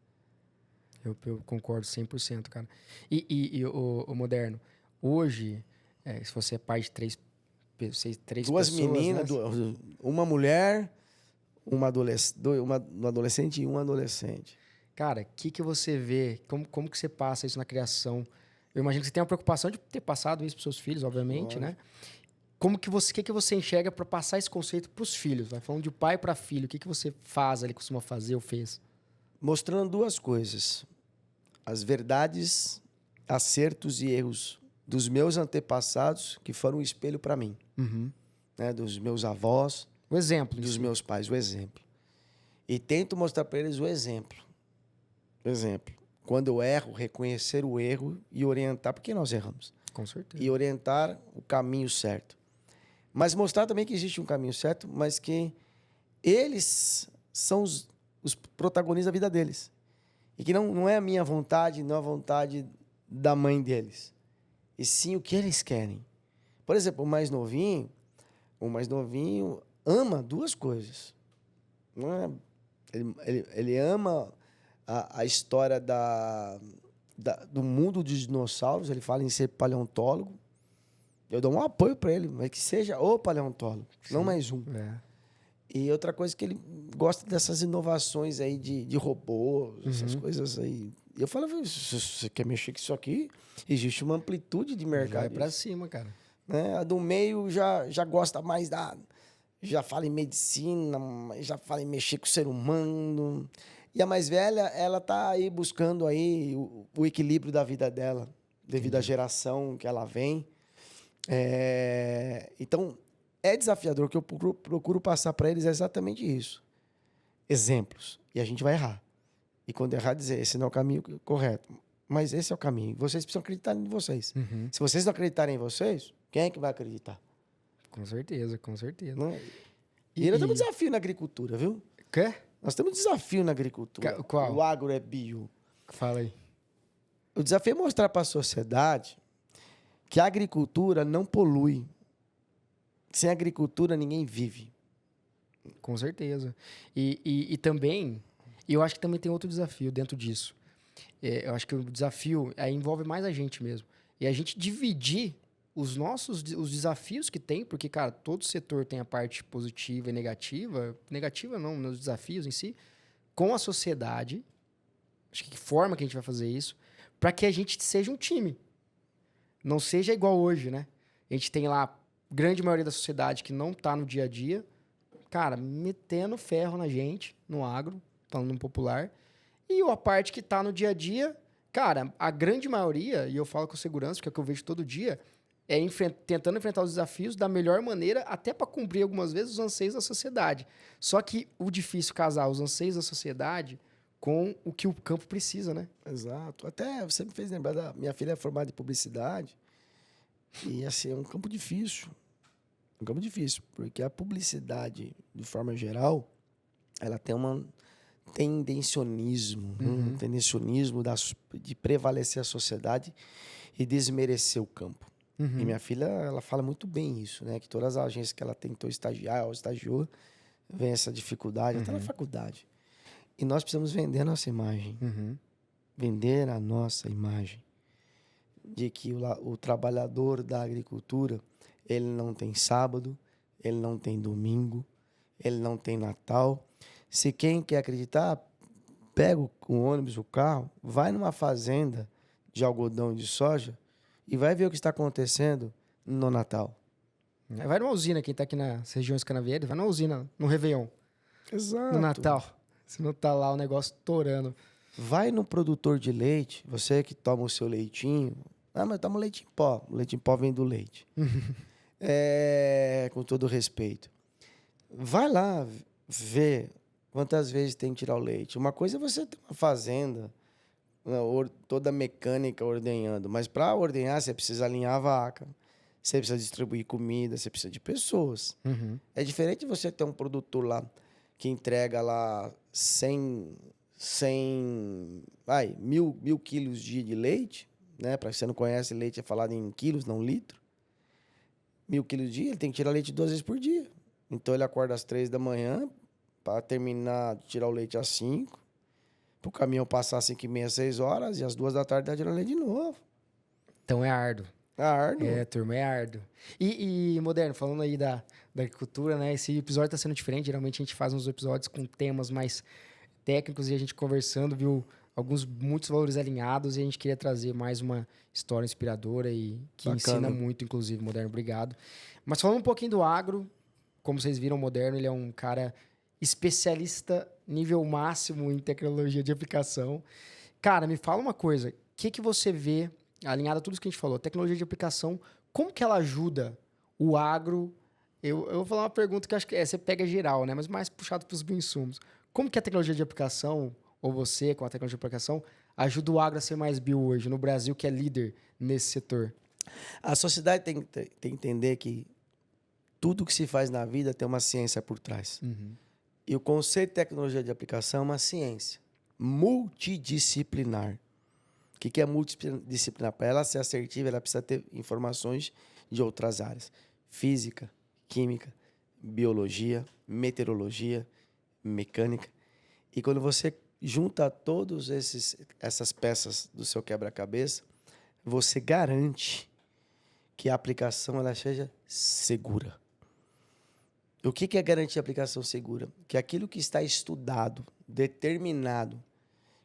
Eu concordo 100%, cara. E o Moderno, hoje, se você é pai de três Duas pessoas... meninas, né? uma mulher, uma adolescente e um adolescente. Cara, o que você vê? Como que você passa isso na criação? Eu imagino que você tem uma preocupação de ter passado isso para seus filhos, obviamente, né? O que você enxerga para passar esse conceito para os filhos? Vai falando de pai para filho, o que você faz ali, costuma fazer ou fez? Mostrando 2 coisas. As verdades, acertos e erros dos meus antepassados, que foram um espelho para mim. Uhum. Né? Dos meus avós, o exemplo dos meus pais, o exemplo. E tento mostrar para eles o exemplo. O exemplo. Quando eu erro, reconhecer o erro e orientar, porque nós erramos. Com certeza. E orientar o caminho certo. Mas mostrar também que existe um caminho certo, mas que eles são os protagonistas da vida deles. E que não é a minha vontade, não é a vontade da mãe deles. E sim o que eles querem. Por exemplo, o mais novinho ama duas coisas. Não é? Ele ama a história do mundo dos dinossauros, ele fala em ser paleontólogo. Eu dou um apoio para ele, mas que seja o paleontólogo, Sim. não mais um. É. E outra coisa que ele gosta dessas inovações aí de robôs, essas coisas aí. E eu falo, se você quer mexer com isso aqui, existe uma amplitude de mercado. Vai para cima, cara. Né? A do meio já gosta mais já fala em medicina, já fala em mexer com o ser humano. E a mais velha, ela tá aí buscando aí o equilíbrio da vida dela, devido à geração que ela vem. Então, é desafiador. O que eu procuro passar para eles é exatamente isso. Exemplos. E a gente vai errar. E quando errar, dizer, esse não é o caminho correto. Mas esse é o caminho. Vocês precisam acreditar em vocês. Se vocês não acreditarem em vocês, quem é que vai acreditar? Com certeza, com certeza. Não é? E nós temos um desafio na agricultura, viu? Quê? Nós temos um desafio na agricultura. Qual? O agro é bio. Fala aí. O desafio é mostrar para a sociedade que a agricultura não polui. Sem agricultura, ninguém vive. Com certeza. E também, eu acho que também tem outro desafio dentro disso. Eu acho que o desafio envolve mais a gente mesmo. E a gente dividir os desafios que tem, porque, cara, todo setor tem a parte positiva e negativa. Negativa não, nos desafios em si. Com a sociedade. Acho que forma que a gente vai fazer isso. Para que a gente seja um time. Não seja igual hoje, né? A gente tem lá grande maioria da sociedade que não está no dia a dia, cara, metendo ferro na gente, no agro, falando no popular. E a parte que está no dia a dia, cara, a grande maioria, e eu falo com segurança, que é o que eu vejo todo dia, é tentando enfrentar os desafios da melhor maneira, até para cumprir algumas vezes os anseios da sociedade. Só que o difícil é casar os anseios da sociedade com o que o campo precisa, né? Exato. Até você me fez lembrar da minha filha é formada em publicidade. E assim, é um campo difícil. Um campo difícil, porque a publicidade, de forma geral, ela tem um tendencionismo. Um tendencionismo de prevalecer a sociedade e desmerecer o campo. E minha filha, ela fala muito bem isso, né? Que todas as agências que ela tentou estagiar ou estagiou, vem essa dificuldade, até na faculdade. E nós precisamos vender a nossa imagem. Vender a nossa imagem. De que o trabalhador da agricultura, ele não tem sábado, ele não tem domingo, ele não tem Natal. Se quem quer acreditar, pega o ônibus, o carro, vai numa fazenda de algodão e de soja e vai ver o que está acontecendo no Natal. Vai numa usina, quem está aqui nas regiões canavieras, vai numa usina, no Réveillon. Exato. No Natal. Se não tá lá o negócio torando. Vai no produtor de leite, você que toma o seu leitinho. Ah, mas eu tomo leite em pó. O leite em pó vem do leite. Com todo respeito. Vai lá ver quantas vezes tem que tirar o leite. Uma coisa é você ter uma fazenda toda mecânica ordenhando. Mas para ordenhar, você precisa alinhar a vaca. Você precisa distribuir comida. Você precisa de pessoas. É diferente de você ter um produtor lá que entrega lá 1.000 quilos de leite, né? Para você não conhece, leite é falado em quilos, não litro. 1.000 quilos de dia, ele tem que tirar leite 2 vezes por dia. Então ele acorda às 3 da manhã para terminar de tirar o leite às 5, para o caminhão passar às 5h30, 6 horas, e às 2 da tarde ele tirar leite de novo. Então é árduo. É árduo. Turma, é árduo. E Moderno, falando aí da agricultura, né? Esse episódio está sendo diferente. Geralmente a gente faz uns episódios com temas mais técnicos e a gente conversando, viu muitos valores alinhados, e a gente queria trazer mais uma história inspiradora e que ensina muito, inclusive, Moderno. Obrigado. Mas falando um pouquinho do agro, como vocês viram, o Moderno, ele é um cara especialista nível máximo em tecnologia de aplicação. Cara, me fala uma coisa. O que você vê, alinhado a tudo isso que a gente falou, tecnologia de aplicação, como que ela ajuda o agro? Eu vou falar uma pergunta que acho que você pega geral, né? Mas mais puxado para os bioinsumos. Como que a tecnologia de aplicação, ou você com a tecnologia de aplicação, ajuda o agro a ser mais bio hoje, no Brasil, que é líder nesse setor? A sociedade tem que entender que tudo que se faz na vida tem uma ciência por trás. Uhum. E o conceito de tecnologia de aplicação é uma ciência multidisciplinar. O que é multidisciplinar? Para ela ser assertiva, ela precisa ter informações de outras áreas. Física, química, biologia, meteorologia, mecânica. E quando você junta todas essas peças do seu quebra-cabeça, você garante que a aplicação ela seja segura. O que é garantir a aplicação segura? Que aquilo que está estudado, determinado,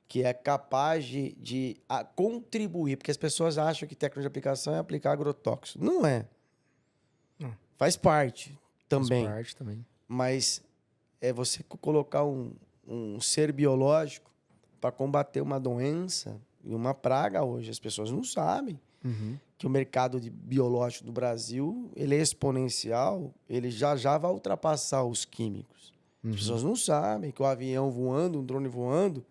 que é capaz de contribuir, porque as pessoas acham que técnica de aplicação é aplicar agrotóxico. Não é. Não. Faz parte também. Faz parte também. Mas é você colocar um ser biológico para combater uma doença e uma praga hoje. As pessoas não sabem que o mercado biológico do Brasil ele é exponencial, ele já vai ultrapassar os químicos. As pessoas não sabem que o avião voando, um drone voando,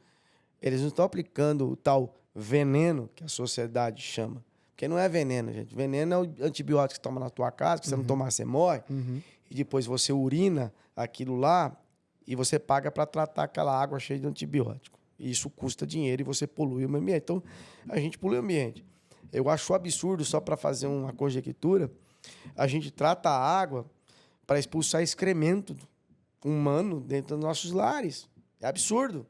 eles não estão aplicando o tal veneno que a sociedade chama. Porque não é veneno, gente. Veneno é o antibiótico que toma na tua casa, que você não tomar, você morre. E depois você urina aquilo lá e você paga para tratar aquela água cheia de antibiótico. E isso custa dinheiro e você polui o meio ambiente. Então, a gente polui o ambiente. Eu acho absurdo, só para fazer uma conjectura, a gente trata a água para expulsar excremento humano dentro dos nossos lares. É absurdo.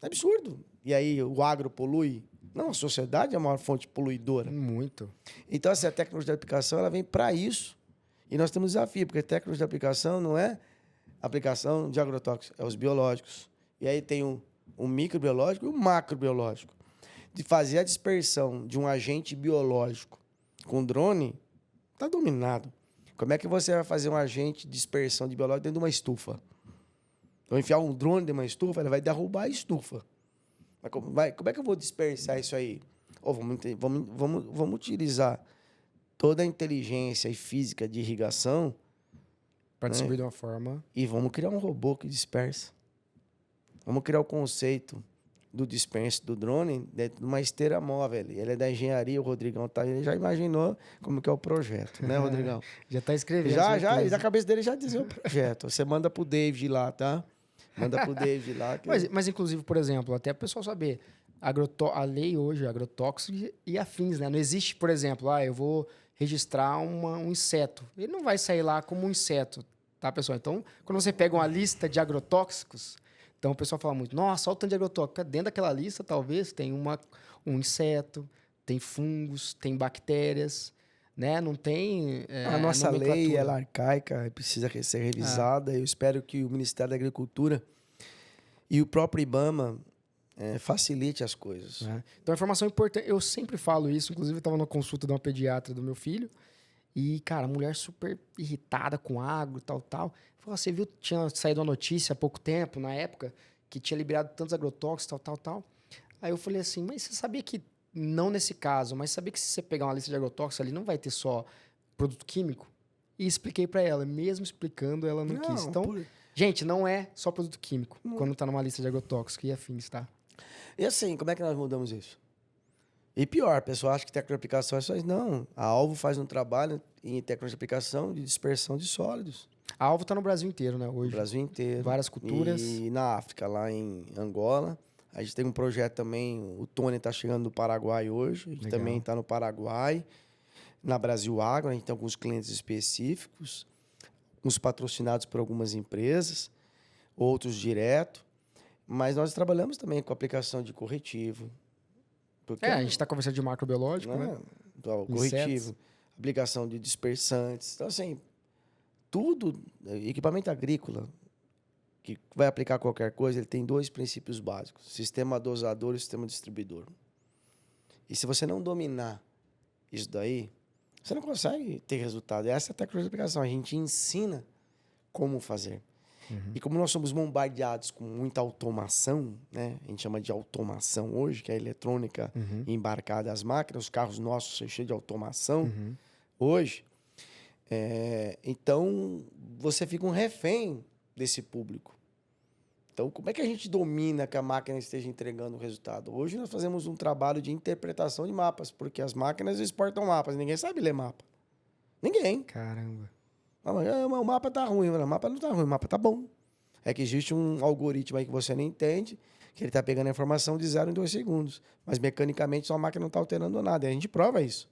É absurdo. E aí o agro polui? Não, a sociedade é a maior fonte poluidora. Muito. Então, assim, a tecnologia de aplicação ela vem para isso. E nós temos desafio, porque a tecnologia de aplicação não é aplicação de agrotóxicos, é os biológicos. E aí tem um microbiológico e um macrobiológico. De fazer a dispersão de um agente biológico com drone, está dominado. Como é que você vai fazer um agente de dispersão de biológico dentro de uma estufa? Então, enfiar um drone dentro de uma estufa, ele vai derrubar a estufa. Como é que eu vou dispersar isso aí? Vamos utilizar toda a inteligência e física de irrigação para distribuir de uma forma. E vamos criar um robô que dispersa. Vamos criar o conceito do dispense do drone dentro de uma esteira móvel. Ele é da engenharia, o Rodrigão tá, ele já imaginou como que é o projeto, né, Rodrigão? Já está escrevendo. Já, e na cabeça dele já dizia o projeto. Você manda pro David lá, tá? Manda pro David lá. Mas, inclusive, por exemplo, até o pessoal saber, a lei hoje, agrotóxico e afins, né? Não existe, por exemplo, eu vou registrar um inseto. Ele não vai sair lá como um inseto, tá, pessoal? Então, quando você pega uma lista de agrotóxicos, então o pessoal fala muito, nossa, olha o tanto de agrotóxico. Dentro daquela lista, talvez, tem um inseto, tem fungos, tem bactérias, né? Não tem a nossa lei ela é arcaica e precisa ser revisada. Eu espero que o Ministério da Agricultura e o próprio IBAMA facilite as coisas. Então, a informação importante, eu sempre falo isso, inclusive eu estava na consulta de uma pediatra do meu filho, e, cara, a mulher super irritada com agro, tal. Falou, você viu, tinha saído uma notícia há pouco tempo, na época, que tinha liberado tantos agrotóxicos, tal. Aí eu falei assim, mas você sabia que, não nesse caso, mas sabia que se você pegar uma lista de agrotóxicos ali, não vai ter só produto químico? E expliquei para ela, mesmo explicando, ela não quis. Então, gente, não é só produto químico, quando tá numa lista de agrotóxicos e afins, tá? E assim, como é que nós mudamos isso? E pior, a pessoa acha que tecnologia de aplicação é só isso. Não, a Alvo faz um trabalho em tecnologia de aplicação de dispersão de sólidos. A Alvo está no Brasil inteiro, né, hoje? No Brasil inteiro. Várias culturas. E na África, lá em Angola. A gente tem um projeto também, o Tony está chegando do Paraguai hoje, a gente também está no Paraguai. Na Brasil Agro, a gente tem alguns clientes específicos, uns patrocinados por algumas empresas, outros direto. Mas nós trabalhamos também com aplicação de corretivo. A gente está conversando de macrobiológico, né? Então, corretivo, aplicação de dispersantes. Então, assim, tudo, equipamento agrícola, que vai aplicar qualquer coisa, ele tem dois princípios básicos: sistema dosador e sistema distribuidor. E se você não dominar isso daí, você não consegue ter resultado. Essa é a tecnologia de aplicação. A gente ensina como fazer. E como nós somos bombardeados com muita automação, né? A gente chama de automação hoje, que é a eletrônica embarcada às máquinas, os carros nossos são cheios de automação hoje. Então, você fica um refém desse público. Então, como é que a gente domina que a máquina esteja entregando o resultado? Hoje nós fazemos um trabalho de interpretação de mapas, porque as máquinas exportam mapas, ninguém sabe ler mapa. Ninguém. Caramba. O mapa tá ruim, o mapa não tá ruim, o mapa tá bom. É que existe um algoritmo aí que você não entende, que ele tá pegando a informação de 0 em 2 segundos. Mas mecanicamente sua máquina não tá alterando nada, e a gente prova isso.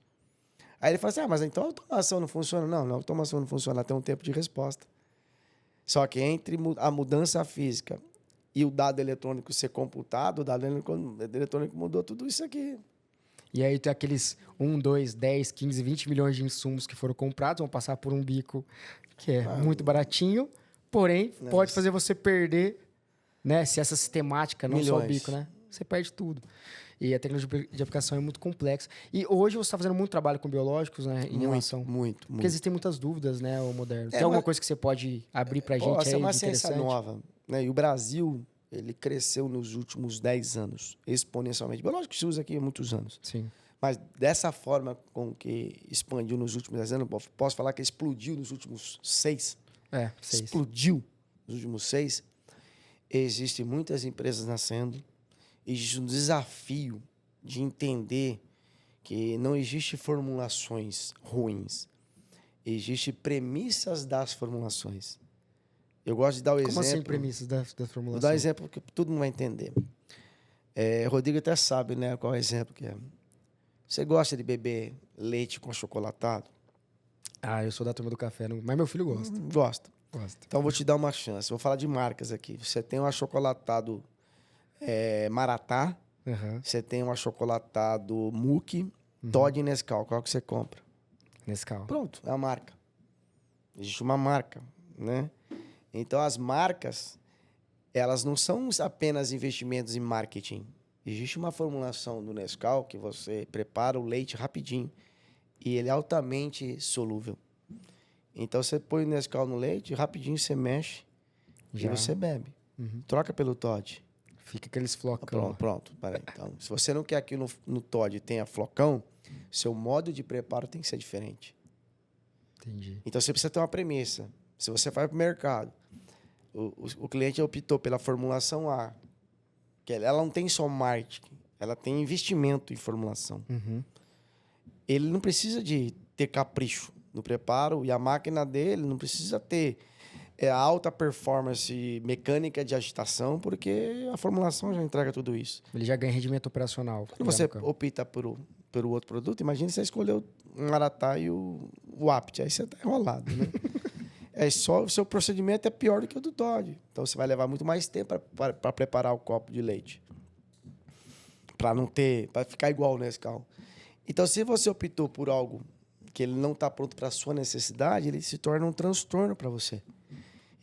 Aí ele fala assim, mas então a automação não funciona? Não, a automação não funciona, ela tem um tempo de resposta. Só que entre a mudança física e o dado eletrônico ser computado, o dado eletrônico mudou tudo isso aqui. E aí tem aqueles 1, 2, 10, 15, 20 milhões de insumos que foram comprados, vão passar por um bico que é muito baratinho, porém pode fazer você perder, né? Se essa sistemática, não só o bico, né? Você perde tudo. E a tecnologia de aplicação é muito complexa. E hoje você está fazendo muito trabalho com biológicos, né? Em relação. Muito. Porque existem muitas dúvidas, né, o Moderno. Tem alguma coisa que você pode abrir para a gente aí? Essa é uma ciência nova, né? E o Brasil, ele cresceu nos últimos 10 anos, exponencialmente. Biológico se usa aqui há muitos anos. Sim. Mas dessa forma com que expandiu nos últimos 10 anos, posso falar que explodiu nos últimos 6. 6. Explodiu nos últimos 6. Existem muitas empresas nascendo. Existe um desafio de entender que não existe formulações ruins. Existem premissas das formulações. Eu gosto de dar o exemplo... Como assim premissas da formulação? Vou dar um exemplo que todo mundo vai entender. Rodrigo até sabe, né, qual é o exemplo que é. Você gosta de beber leite com achocolatado? Eu sou da turma do café, mas meu filho gosta. Gosta. Gosta. Então, vou te dar uma chance. Vou falar de marcas aqui. Você tem um achocolatado Maratá, você tem um achocolatado Muki, Toddy e Nescau. Qual que você compra? Nescau. Pronto, é a marca. Existe uma marca, né? Então, as marcas, elas não são apenas investimentos em marketing. Existe uma formulação do Nescau que você prepara o leite rapidinho e ele é altamente solúvel. Então, você põe o Nescau no leite, rapidinho você mexe e você bebe. Troca pelo Toddy. Fica aqueles flocão. Pronto. Peraí. Então, se você não quer que no Toddy tenha flocão, seu modo de preparo tem que ser diferente. Entendi. Então, você precisa ter uma premissa. Se você vai para o mercado, o cliente optou pela formulação A, que ela não tem só marketing, ela tem investimento em formulação. Ele não precisa de ter capricho no preparo e a máquina dele não precisa ter a alta performance mecânica de agitação, porque a formulação já entrega tudo isso. Ele já ganha rendimento operacional. Quando você opta por outro produto, imagina você escolheu o Maratá e o Apt, aí você está enrolado, né? O seu procedimento é pior do que o do Toddy. Então, você vai levar muito mais tempo para preparar o copo de leite. Para ficar igual o Nescau. Então, se você optou por algo que ele não está pronto para a sua necessidade, ele se torna um transtorno para você.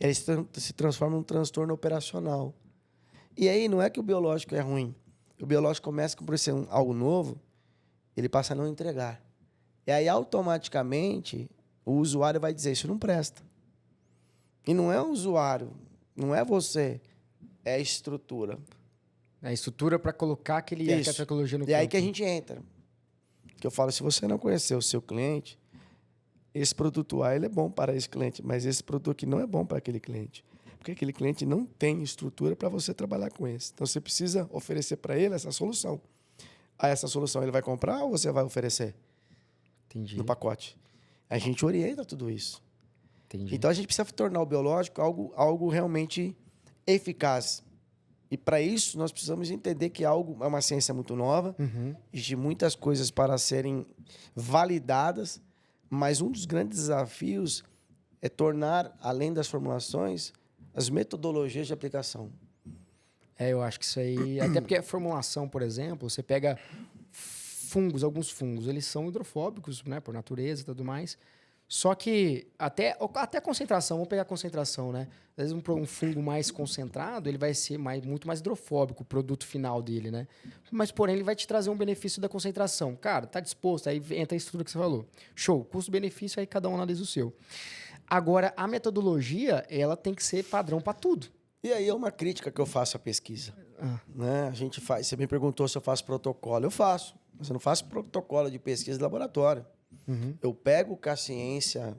Ele se transforma num transtorno operacional. E aí, não é que o biológico é ruim. O biológico começa por ser algo novo, ele passa a não entregar. E aí, automaticamente, o usuário vai dizer, isso não presta. E não é o usuário, não é você, é a estrutura. A estrutura para colocar aquela tecnologia no campo. E aí que a gente entra. Que eu falo, se você não conhecer o seu cliente, esse produto A ele é bom para esse cliente, mas esse produto aqui não é bom para aquele cliente. Porque aquele cliente não tem estrutura para você trabalhar com esse. Então, você precisa oferecer para ele essa solução. Aí, essa solução ele vai comprar ou você vai oferecer? Entendi. No pacote. A gente orienta tudo isso. Entendi. Então, a gente precisa tornar o biológico algo realmente eficaz. E, para isso, nós precisamos entender que é uma ciência muito nova. Existem muitas coisas para serem validadas, mas um dos grandes desafios é tornar, além das formulações, as metodologias de aplicação. Eu acho que isso aí... Até porque a formulação, por exemplo, você pega alguns fungos, eles são hidrofóbicos, né, por natureza e tudo mais. Só que até a concentração, vamos pegar a concentração, né? Às vezes um fungo mais concentrado, ele vai ser muito mais hidrofóbico, o produto final dele, né? Mas, porém, ele vai te trazer um benefício da concentração. Cara, tá disposto, aí entra a estrutura que você falou. Show, custo-benefício, aí cada um analisa o seu. Agora, a metodologia, ela tem que ser padrão para tudo. E aí é uma crítica que eu faço à pesquisa. Né? A gente faz, você me perguntou se eu faço protocolo. Eu faço, mas eu não faço protocolo de pesquisa de laboratório. Eu pego o que a ciência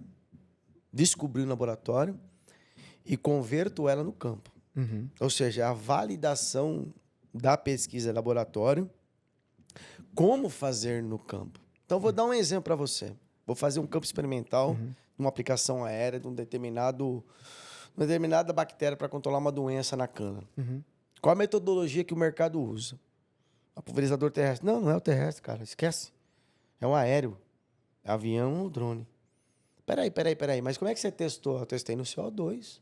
descobriu no laboratório e converto ela no campo. Ou seja, a validação da pesquisa laboratório, como fazer no campo. Então, vou dar um exemplo para você. Vou fazer um campo experimental, numa aplicação aérea de uma determinada bactéria para controlar uma doença na cana. Qual a metodologia que o mercado usa? O pulverizador terrestre. Não, não é o terrestre, cara. Esquece. É um aéreo. É avião ou drone. Peraí. Mas como é que você testou? Eu testei no CO2.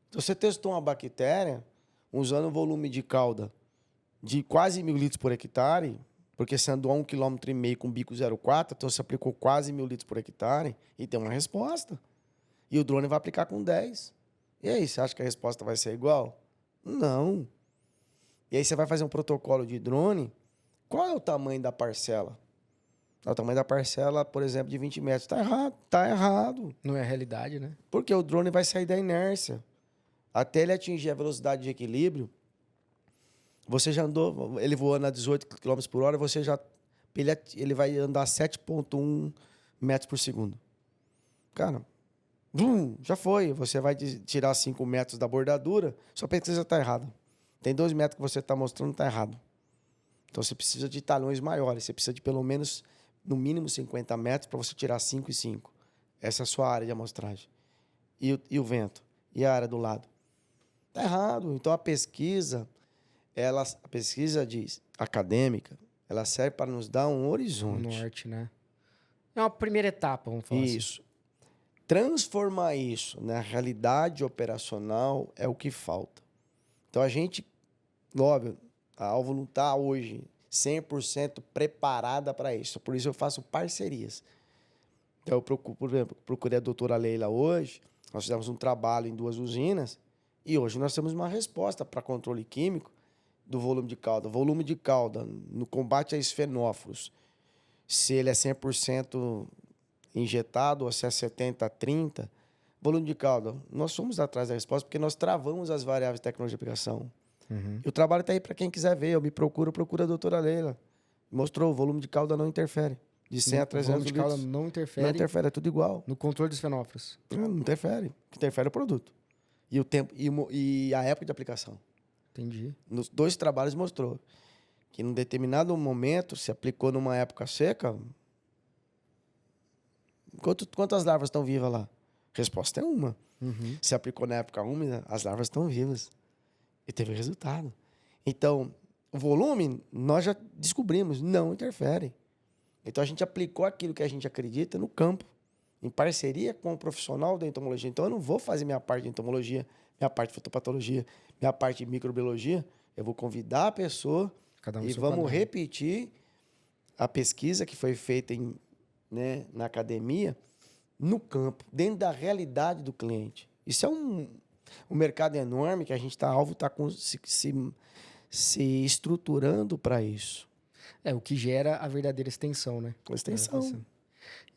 Então, você testou uma bactéria usando um volume de cauda de quase 1.000 litros por hectare, porque você andou a 1,5 km com bico 0,4, então você aplicou quase 1.000 litros por hectare e tem uma resposta. E o drone vai aplicar com 10. E aí, você acha que a resposta vai ser igual? Não. E aí você vai fazer um protocolo de drone. Qual é o tamanho da parcela? O tamanho da parcela, por exemplo, de 20 metros. Está errado. Está errado. Não é a realidade, né? Porque o drone vai sair da inércia. Até ele atingir a velocidade de equilíbrio, você já andou, ele voando a 18 km por hora, ele vai andar 7,1 metros por segundo. Cara, já foi. Você vai tirar 5 metros da bordadura, sua pesquisa está errada. Tem 2 metros que você está mostrando, está errado. Então, você precisa de talhões maiores. Você precisa de pelo menos, no mínimo, 50 metros para você tirar 5 e 5. Essa é a sua área de amostragem. E o vento? E a área do lado? Está errado. Então, a pesquisa acadêmica, ela serve para nos dar um horizonte. Um norte, né? É uma primeira etapa, vamos falar assim. Isso. Transformar isso na realidade operacional é o que falta. Então, a gente, óbvio, a Alvo não está hoje 100% preparada para isso. Por isso, eu faço parcerias. Então, por exemplo, procurei a doutora Leila hoje, nós fizemos um trabalho em 2 usinas, e hoje nós temos uma resposta para controle químico do volume de cauda. Volume de cauda no combate a esfenófilos, se ele é 100% injetado ou se é 70-30, volume de cauda. Nós fomos atrás da resposta porque nós travamos as variáveis de tecnologia de aplicação. E o trabalho está aí para quem quiser ver. Eu me procura a doutora Leila. Mostrou, o volume de cauda não interfere. De 100 a 300 litros. O volume de cauda não interfere? Não interfere, é tudo igual. No controle dos fenófilos? Não interfere. O que interfere é o produto. E o tempo e a época de aplicação. Entendi. Nos 2 trabalhos mostrou que num determinado momento se aplicou numa época seca. Quantas larvas estão vivas lá? Resposta é uma. Se aplicou na época úmida, as larvas estão vivas. E teve resultado. Então, o volume, nós já descobrimos, não interfere. Então, a gente aplicou aquilo que a gente acredita no campo, em parceria com o profissional da entomologia. Então, eu não vou fazer minha parte de entomologia, minha parte de fitopatologia, minha parte de microbiologia. Eu vou convidar a pessoa e vamos repetir a pesquisa que foi feita na academia, no campo, dentro da realidade do cliente. Isso é um mercado enorme que a gente está se estruturando para isso. É o que gera a verdadeira extensão, né? Extensão.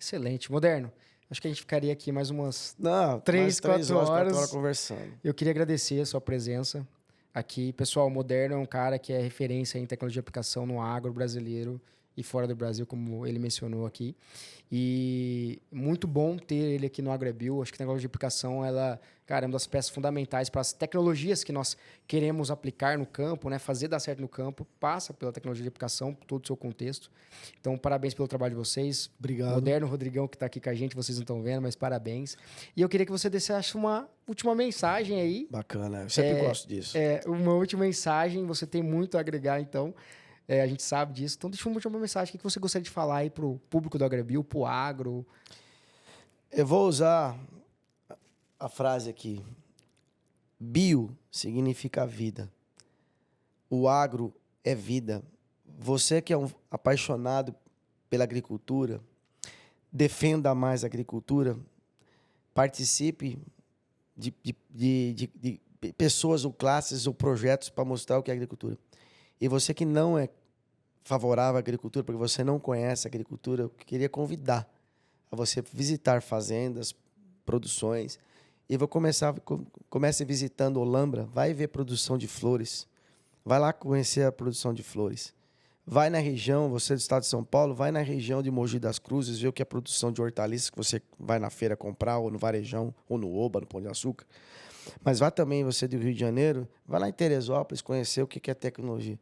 Excelente. Moderno, acho que a gente ficaria aqui mais umas 3, 4 horas conversando. Eu queria agradecer a sua presença aqui. Pessoal, o Moderno é um cara que é referência em tecnologia de aplicação no agro brasileiro e fora do Brasil, como ele mencionou aqui. E muito bom ter ele aqui no AgroBio. Acho que a tecnologia de aplicação é uma das peças fundamentais para as tecnologias que nós queremos aplicar no campo, né? Fazer dar certo no campo, passa pela tecnologia de aplicação, por todo o seu contexto. Então, parabéns pelo trabalho de vocês. Obrigado. Moderno, Rodrigão, que está aqui com a gente, vocês não estão vendo, mas parabéns. E eu queria que você deixasse uma última mensagem aí. Bacana, eu sempre gosto disso. Uma última mensagem, você tem muito a agregar, então... a gente sabe disso. Então, deixa uma última mensagem. O que você gostaria de falar aí para o público do AgroBio, para o agro? Eu vou usar a frase aqui. Bio significa vida. O agro é vida. Você que é um apaixonado pela agricultura, defenda mais a agricultura, participe de pessoas ou classes ou projetos para mostrar o que é agricultura. E você que não é favorável à agricultura, porque você não conhece a agricultura, eu queria convidar a você visitar fazendas, produções. E comece visitando Olambra, vai ver produção de flores. Vai lá conhecer a produção de flores. Vai na região, você do estado de São Paulo, vai na região de Mogi das Cruzes, vê o que é produção de hortaliças que você vai na feira comprar, ou no varejão, ou no Oba, no Pão de Açúcar. Mas vá também, você do Rio de Janeiro, vai lá em Teresópolis conhecer o que é tecnologia.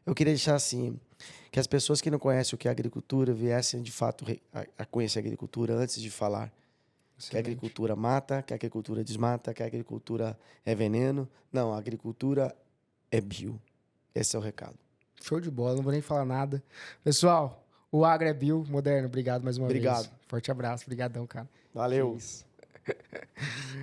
Eu queria deixar assim, que as pessoas que não conhecem o que é agricultura viessem de fato a conhecer a agricultura antes de falar. Excelente. Que a agricultura mata, que a agricultura desmata, que a agricultura é veneno. Não, a agricultura é bio. Esse é o recado. Show de bola, não vou nem falar nada. Pessoal, o Agro é Bio, Moderno, obrigado mais uma vez. Obrigado. Forte abraço, brigadão, cara. Valeu.